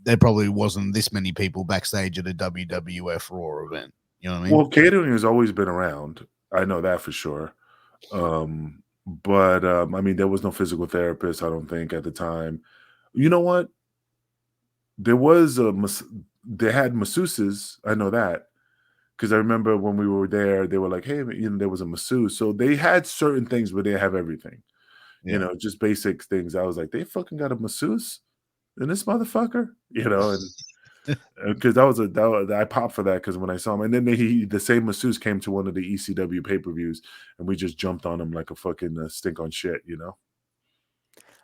there probably wasn't this many people backstage at a WWF Raw event. You know what I mean? Well, catering has always been around. I know that for sure. But I mean, there was no physical therapist, I don't think, at the time. You know what? There was they had masseuses. I know that because I remember when we were there, they were like, "Hey, there was a masseuse." So they had certain things, but they have everything. Just basic things. I was like, "They fucking got a masseuse in this motherfucker," and because I popped for that because when I saw him, and then the same masseuse came to one of the ECW pay-per-views, and we just jumped on him like a fucking stink on shit.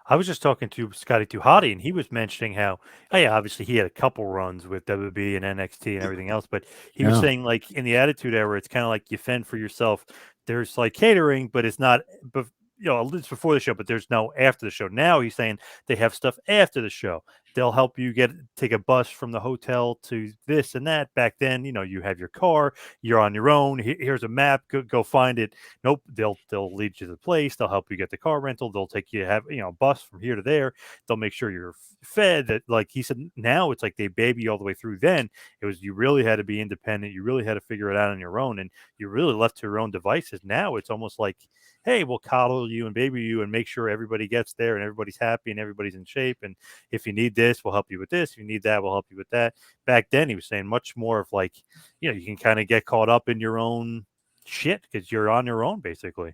I was just talking to Scotty Tuhati, and he was mentioning how, oh yeah, obviously he had a couple runs with WB and NXT and everything else, but he was saying like in the Attitude Era, it's kind of like you fend for yourself. There's like catering, but it's not, but it's before the show, but there's no after the show. Now he's saying they have stuff after the show. They'll help you take a bus from the hotel to this and that. Back then, you have your car, you're on your own. Here's a map, go find it. Nope, they'll lead you to the place. They'll help you get the car rental. They'll take you a bus from here to there. They'll make sure you're fed. That, like he said, now it's like they baby you all the way through. Then it was you really had to be independent. You really had to figure it out on your own, and you really left to your own devices. Now it's almost like, hey, we'll coddle you and baby you and make sure everybody gets there and everybody's happy and everybody's in shape. And if you need this, we'll help you with this. If you need that, we'll help you with that. Back then, he was saying much more of like, you can kind of get caught up in your own shit because you're on your own, basically.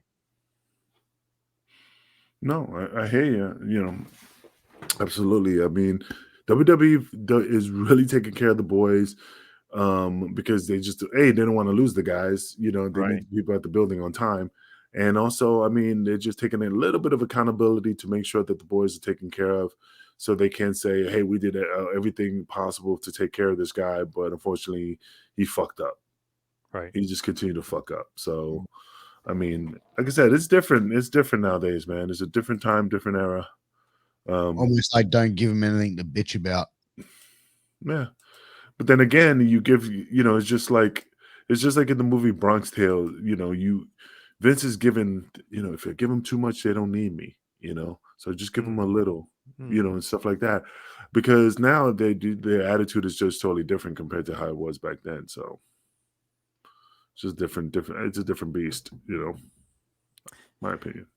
No, I hear you. Absolutely. I mean, WWE is really taking care of the boys because they don't want to lose the guys. They need people at the building on time. And also, I mean, they're just taking a little bit of accountability to make sure that the boys are taken care of so they can say, hey, we did everything possible to take care of this guy, but unfortunately, he fucked up. Right. He just continued to fuck up. So, I mean, like I said, it's different. It's different nowadays, man. It's a different time, different era. Almost like don't give them anything to bitch about. Yeah. But then again, it's just like in the movie Bronx Tale, Vince is given, if you give them too much, they don't need me, so just give them a little, and stuff like that. Because now their attitude is just totally different compared to how it was back then. So it's just different. It's a different beast, my opinion.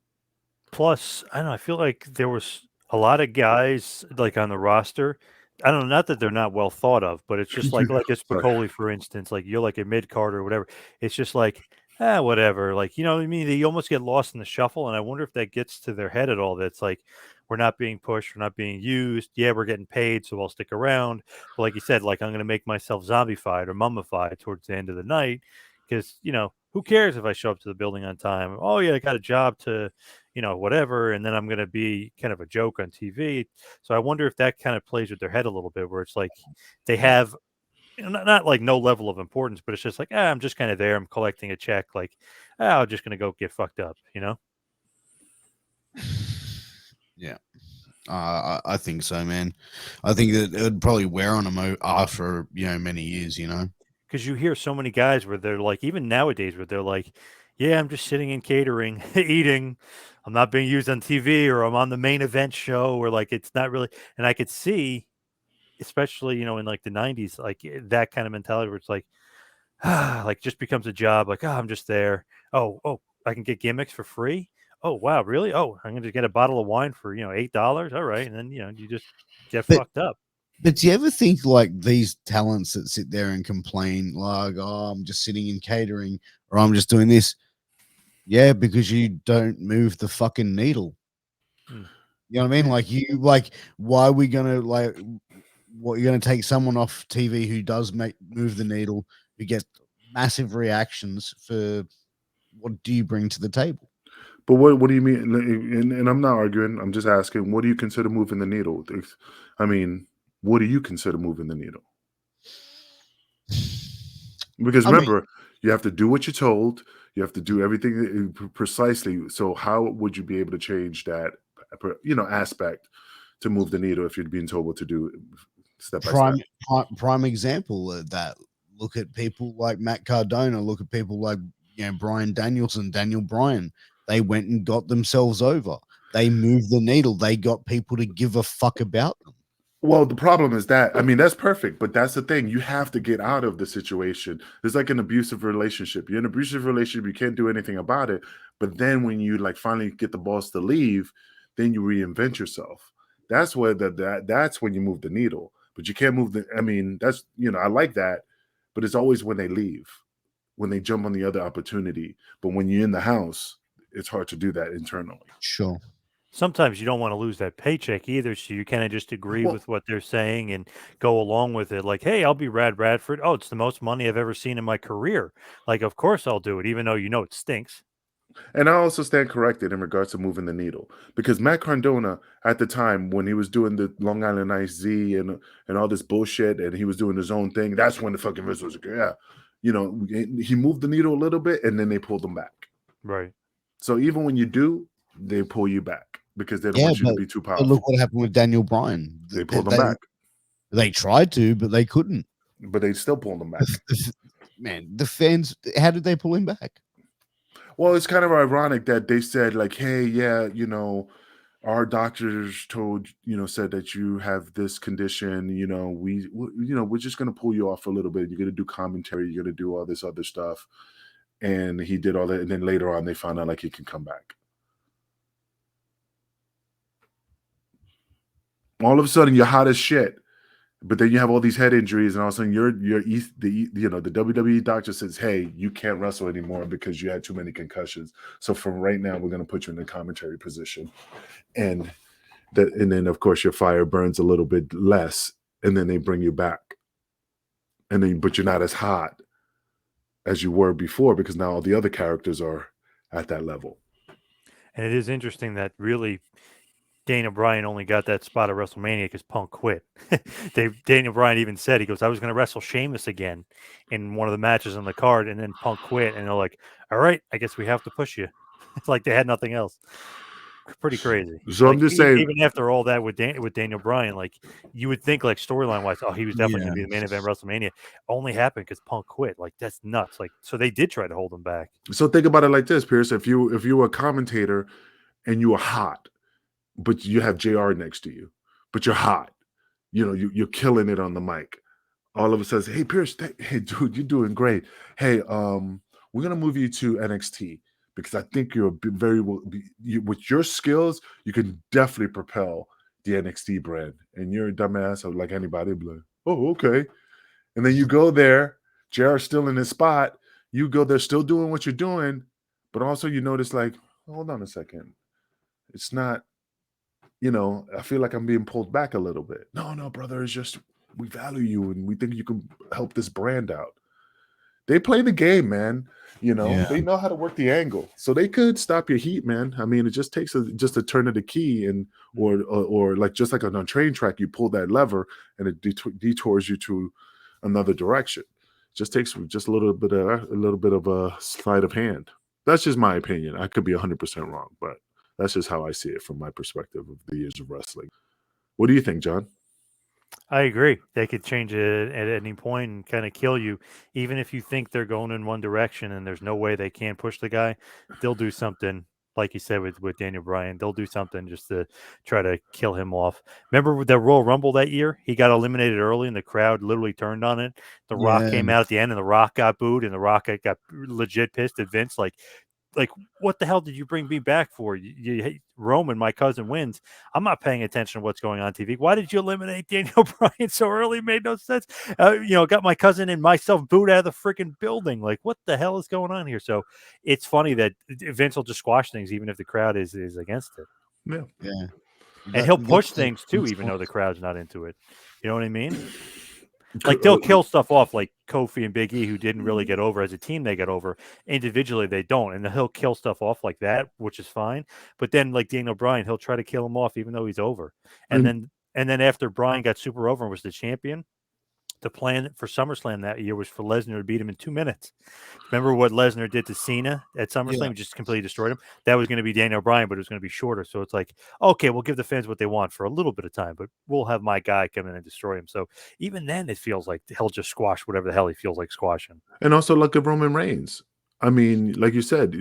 Plus, I don't know, I feel like there was a lot of guys like on the roster. I don't know, not that they're not well thought of, but it's just like a Sorry. Spicolli, for instance, like you're like a mid card or whatever. It's just like, whatever. Like, you know what I mean? They almost get lost in the shuffle. And I wonder if that gets to their head at all. That's like, we're not being pushed, we're not being used. Yeah, we're getting paid, so I'll stick around. But like you said, like I'm gonna make myself zombified or mummified towards the end of the night. Because, who cares if I show up to the building on time? Oh yeah, I got a job to whatever, and then I'm going to be kind of a joke on TV. So I wonder if that kind of plays with their head a little bit, where it's like they have not like no level of importance, but it's just like, I'm just kind of there. I'm collecting a check. Like, I'm just going to go get fucked up, Yeah. I think so, man. I think that it would probably wear on them after, many years, Because you hear so many guys where they're like, even nowadays, where they're like, Yeah, I'm just sitting in catering, eating. I'm not being used on TV, or I'm on the main event show, or like it's not really. And I could see, especially in like the '90s, like that kind of mentality where it's like, like just becomes a job. Like, I'm just there. Oh, I can get gimmicks for free. Oh wow, really? Oh, I'm gonna get a bottle of wine for $8. All right, and then you just get But fucked up. But do you ever think like these talents that sit there and complain, like, oh, I'm just sitting in catering or I'm just doing this? Yeah, because you don't move the fucking needle. Hmm. You know what I mean? Like, why are we gonna what you're gonna take someone off TV who does move the needle, who gets massive reactions for what do you bring to the table? But what do you mean? And I'm not arguing. I'm just asking. What do you consider moving the needle? I mean, what do you consider moving the needle? Because I mean, remember, you have to do what you're told. You have to do everything precisely. So how would you be able to change that, aspect to move the needle if you're being told what to do step by step? prime example of that. Look at people like Matt Cardona. Look at people like Brian Danielson, Daniel Bryan. They went and got themselves over. They moved the needle. They got people to give a fuck about them. Well, the problem is that, I mean, that's perfect, but that's the thing. You have to get out of the situation. It's like an abusive relationship. You're in an abusive relationship, you can't do anything about it. But then when you like finally get the boss to leave, then you reinvent yourself. That's where that's when you move the needle. But you can't move I mean, that's I like that, but it's always when they leave, when they jump on the other opportunity. But when you're in the house, it's hard to do that internally. Sure. Sometimes you don't want to lose that paycheck either, so you kind of just agree Well, with what they're saying and go along with it. Like, hey, I'll be Rad Radford. Oh, it's the most money I've ever seen in my career. Like, of course I'll do it, even though it stinks. and I also stand corrected in regards to moving the needle because Matt Cardona at the time when he was doing the Long Island Ice Z and all this bullshit and he was doing his own thing, that's when the fucking Riz was like, yeah, he moved the needle a little bit and then they pulled him back. Right. So even when you do, they pull you back because they don't Yeah, want you to be too but look powerful. what happened with Daniel Bryan. They pulled him back, They tried to, but they couldn't. but they still pulled him back. Man, the fans, how did they pull him back? Well, it's kind of ironic that they said like, hey, yeah, our doctors said that you have this condition, we're just going to pull you off for a little bit. You're going to do commentary, you're going to do all this other stuff. And he did all that, and then later on they found out like he can come back. All of a sudden you're hot as shit, but then you have all these head injuries, and all of a sudden the WWE doctor says, hey, you can't wrestle anymore because you had too many concussions. So from right now we're going to put you in the commentary position. And then of course your fire burns a little bit less, and then they bring you back, but you're not as hot as you were before because now all the other characters are at that level. And it is interesting that really Daniel Bryan only got that spot at WrestleMania because Punk quit. Daniel Bryan even said, he goes, I was going to wrestle Sheamus again in one of the matches on the card, and then Punk quit, and they're like, all right, I guess we have to push you. It's like they had nothing else. Pretty crazy. So like, I'm just saying, even after all that with Daniel Bryan, like you would think, like storyline wise, oh, he was definitely going to be the main event WrestleMania. Only happened because Punk quit. Like that's nuts. Like so they did try to hold him back. so think about it like this, Pierce. If you were a commentator and you were hot, but you have JR next to you, but you're hot, you're killing it on the mic. All of a sudden, hey Pierce, hey dude, you're doing great. Hey, we're gonna move you to NXT because I think you're very well. With your skills, you can definitely propel the NXT brand. And you're a dumbass, or like anybody, be like, oh, okay. And then you go there, JR's still in his spot. You go there, still doing what you're doing, but also you notice, like, hold on a second, it's not. I feel like I'm being pulled back a little bit. No, brother, it's just we value you and we think you can help this brand out. They play the game, man. They know how to work the angle, so they could stop your heat, man. I mean, it just takes just a turn of the key, and or like just like on a train track, you pull that lever and it detours you to another direction. It just takes just a little bit of a sleight of hand. That's just my opinion. I could be 100% wrong, but that's just how I see it from my perspective of the years of wrestling. What do you think, John? I agree. They could change it at any point and kind of kill you. Even if you think they're going in one direction and there's no way they can push the guy, they'll do something. Like you said with Daniel Bryan, they'll do something just to try to kill him off. Remember with the Royal Rumble that year? He got eliminated early and the crowd literally turned on it. The Rock Yeah. came out at the end and the Rock got booed and the Rock got legit pissed at Vince. Like what the hell did you bring me back for? Roman, my cousin, wins. I'm not paying attention to what's going on TV. Why did you eliminate Daniel Bryan so early? It made no sense. Got my cousin and myself booed out of the freaking building. Like, what the hell is going on here? So it's funny that Vince will just squash things even if the crowd is against it. Yeah. Yeah. And he'll push things too, even though the crowd's not into it. You know what I mean? Like they'll kill stuff off, like Kofi and Big E, who didn't really get over as a team. They get over individually, they don't, and he'll kill stuff off like that, which is fine. But then, like Daniel Bryan, he'll try to kill him off even though he's over. And then after Bryan got super over and was the champion, the plan for SummerSlam that year was for Lesnar to beat him in 2 minutes. Remember what Lesnar did to Cena at SummerSlam? Yeah. Just completely destroyed him. That was going to be Daniel Bryan, but it was going to be shorter. So it's like, okay, we'll give the fans what they want for a little bit of time, but we'll have my guy come in and destroy him. So even then, it feels like he'll just squash whatever the hell he feels like squashing. And also, look at Roman Reigns. I mean, like you said,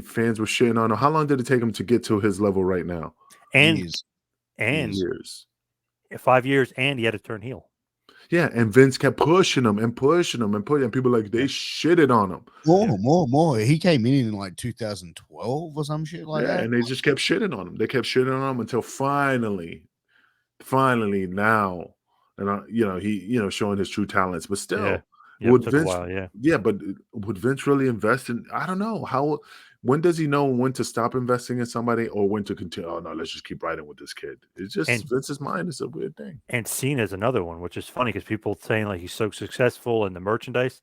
fans were shitting on him. How long did it take him to get to his level right now? And Years. 5 years, and he had to turn heel. Yeah, and Vince kept pushing him and pushing him and pushing. And people like they shitted on him. More. He came in like 2012 or some shit like that. And they just kept shitting on him. They kept shitting on him until finally now, and he showing his true talents. But still, would took Vince? a while, but would Vince really invest in? I don't know how. When does he know when to stop investing in somebody or when to continue? Oh no, let's just keep riding with this kid. It's just Vince's mind is a weird thing. And Cena's another one, which is funny because people saying like he's so successful in the merchandise.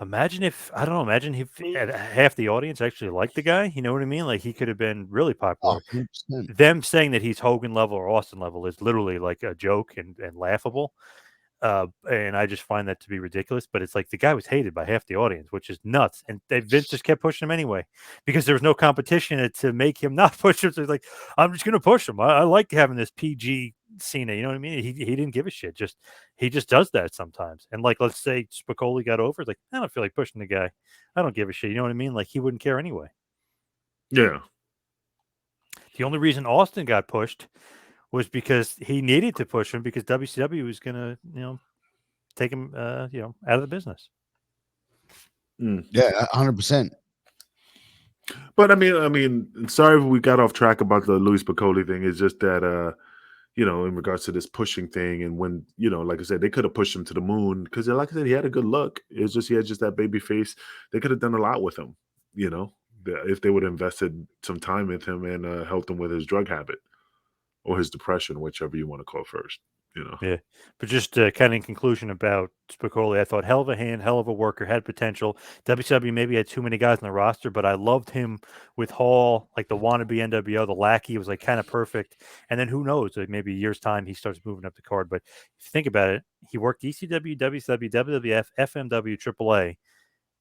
Imagine if half the audience actually liked the guy. You know what I mean? Like he could have been really popular. 100%. Them saying that he's Hogan level or Austin level is literally like a joke and laughable. And I just find that to be ridiculous. But it's like the guy was hated by half the audience, which is nuts. And Vince just kept pushing him anyway because there was no competition to make him not push him. So he's like, I'm just going to push him. I like having this PG Cena. You know what I mean? He didn't give a shit. He just does that sometimes. And like, let's say Spicolli got over. It's like, I don't feel like pushing the guy. I don't give a shit. You know what I mean? Like he wouldn't care anyway. Yeah. The only reason Austin got pushed was because he needed to push him because WCW was going to, take him, out of the business. Yeah, 100%. But I mean, sorry if we got off track about the Louie Spicolli thing. It's just that, in regards to this pushing thing, and when like I said, they could have pushed him to the moon because, like I said, he had a good look. It's just he had just that baby face. They could have done a lot with him, if they would have invested some time with him and helped him with his drug habit. Or his depression, whichever you want to call first, Yeah, but just kind of in conclusion about Spicolli, I thought hell of a hand, hell of a worker, had potential. WCW maybe had too many guys on the roster, but I loved him with Hall, like the wannabe NWO, the lackey was like kind of perfect. And then who knows, like maybe a year's time he starts moving up the card. But if you think about it, he worked ECW, WCW, WWF, FMW, AAA,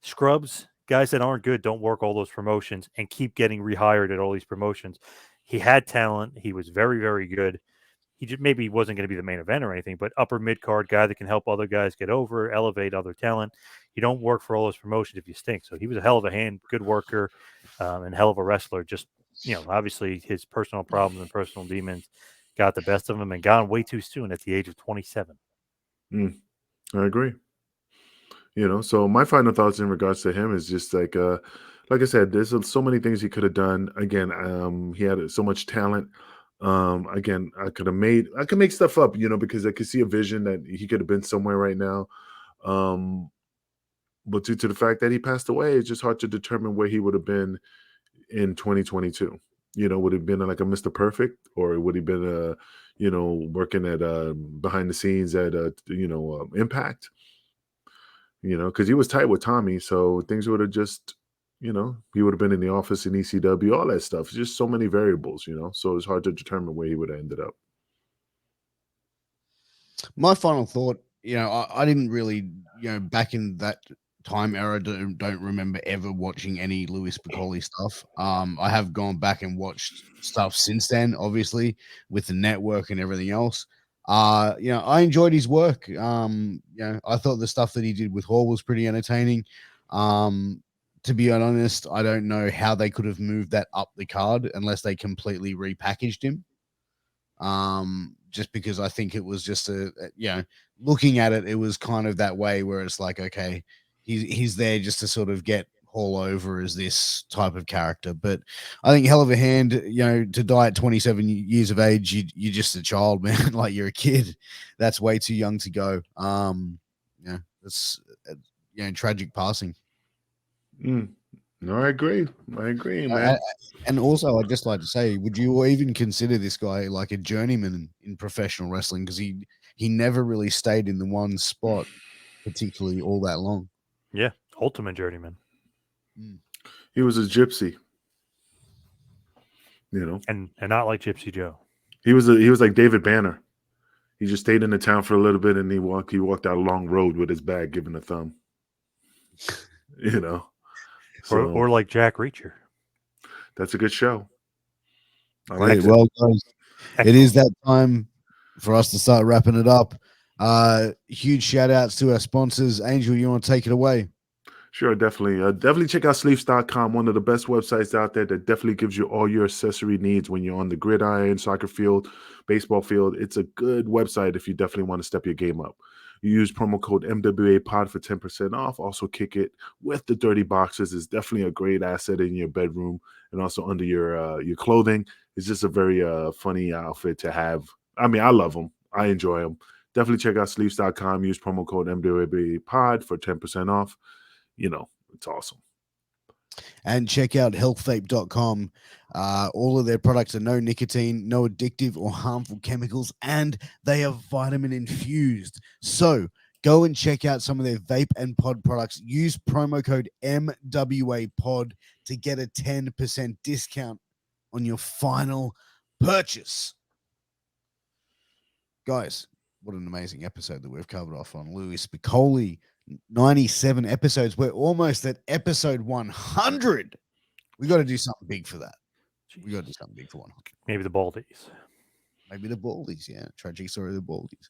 scrubs. Guys that aren't good don't work all those promotions and keep getting rehired at all these promotions. He had talent. He was very, very good. He just maybe wasn't going to be the main event or anything, but upper mid card guy that can help other guys get over, elevate other talent. You don't work for all those promotions if you stink. So he was a hell of a hand, good worker, and hell of a wrestler. Just obviously his personal problems and personal demons got the best of him and gone way too soon at the age of 27. I agree. So my final thoughts in regards to him is just like I said, there's so many things he could have done. Again, he had so much talent. Again, I could make stuff up, because I could see a vision that he could have been somewhere right now. But due to the fact that he passed away, it's just hard to determine where he would have been in 2022. Would have been like a Mr. Perfect, or would he been working at behind the scenes at Impact? Because he was tight with Tommy, so things would have just, he would have been in the office in ECW, all that stuff. Just so many variables, so it's hard to determine where he would have ended up. My final thought, I didn't really, back in that time era, don't remember ever watching any Louie Spicolli stuff. I have gone back and watched stuff since then, obviously, with the network and everything else. I enjoyed his work. I thought the stuff that he did with Hall was pretty entertaining. To be honest, I don't know how they could have moved that up the card unless they completely repackaged him. Just because I think it was just looking at it, it was kind of that way where it's like, okay, he's there just to sort of get Hall over as this type of character. But I think hell of a hand, to die at 27 years of age, you're just a child, man. Like, you're a kid. That's way too young to go. That's tragic passing. No, I agree, man. And also, I'd just like to say, would you even consider this guy like a journeyman in professional wrestling? Because he never really stayed in the one spot particularly all that long. Yeah, ultimate journeyman. He was a gypsy, and not like Gypsy Joe. He was like David Banner. He just stayed in the town for a little bit, and he walked out a long road with his bag, giving a thumb. Or like Jack Reacher. That's a good show. Great. Well, guys, it is that time for us to start wrapping it up. Huge shout outs to our sponsors. Angel, you want to take it away? Sure, definitely. Definitely check out sleeves.com, one of the best websites out there that definitely gives you all your accessory needs when you're on the gridiron, soccer field, baseball field. It's a good website if you definitely want to step your game up. You use promo code MWAPOD for 10% off. Also, kick it with the dirty boxes. It's definitely a great asset in your bedroom and also under your clothing. It's just a very funny outfit to have. I mean, I love them. I enjoy them. Definitely check out sleeves.com. Use promo code MWAPOD for 10% off. It's awesome. And check out healthvape.com. All of their products are no nicotine, no addictive or harmful chemicals, and they are vitamin infused. So go and check out some of their vape and pod products. Use promo code MWAPOD to get a 10% discount on your final purchase. Guys, what an amazing episode that we've covered off on Louie Spicolli. 97 episodes. We're almost at episode 100. We got to do something big for that. We got to do something big for 100. Maybe the Baldies. Yeah. Tragic story of the Baldies.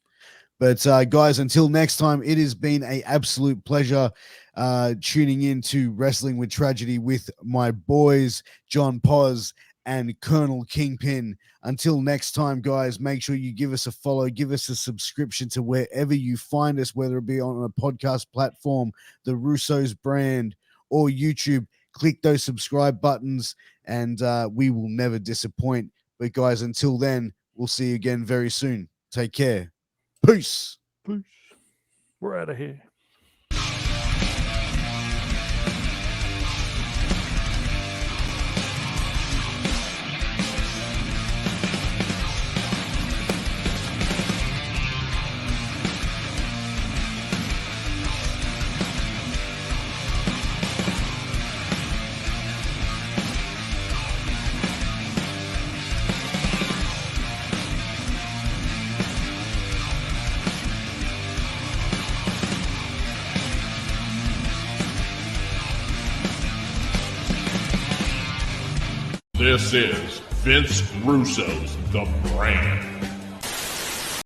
But guys, until next time, it has been an absolute pleasure tuning in to Wrestling with Tragedy with my boys, John Poz and Colonel Kingpin. Until next time, guys, make sure you give us a follow, give us a subscription to wherever you find us, whether it be on a podcast platform, the Russo's brand, or YouTube. Click those subscribe buttons, and we will never disappoint. But guys, until then, we'll see you again very soon. Take care. Peace. Peace. We're out of here. This is Vince Russo's The Brand.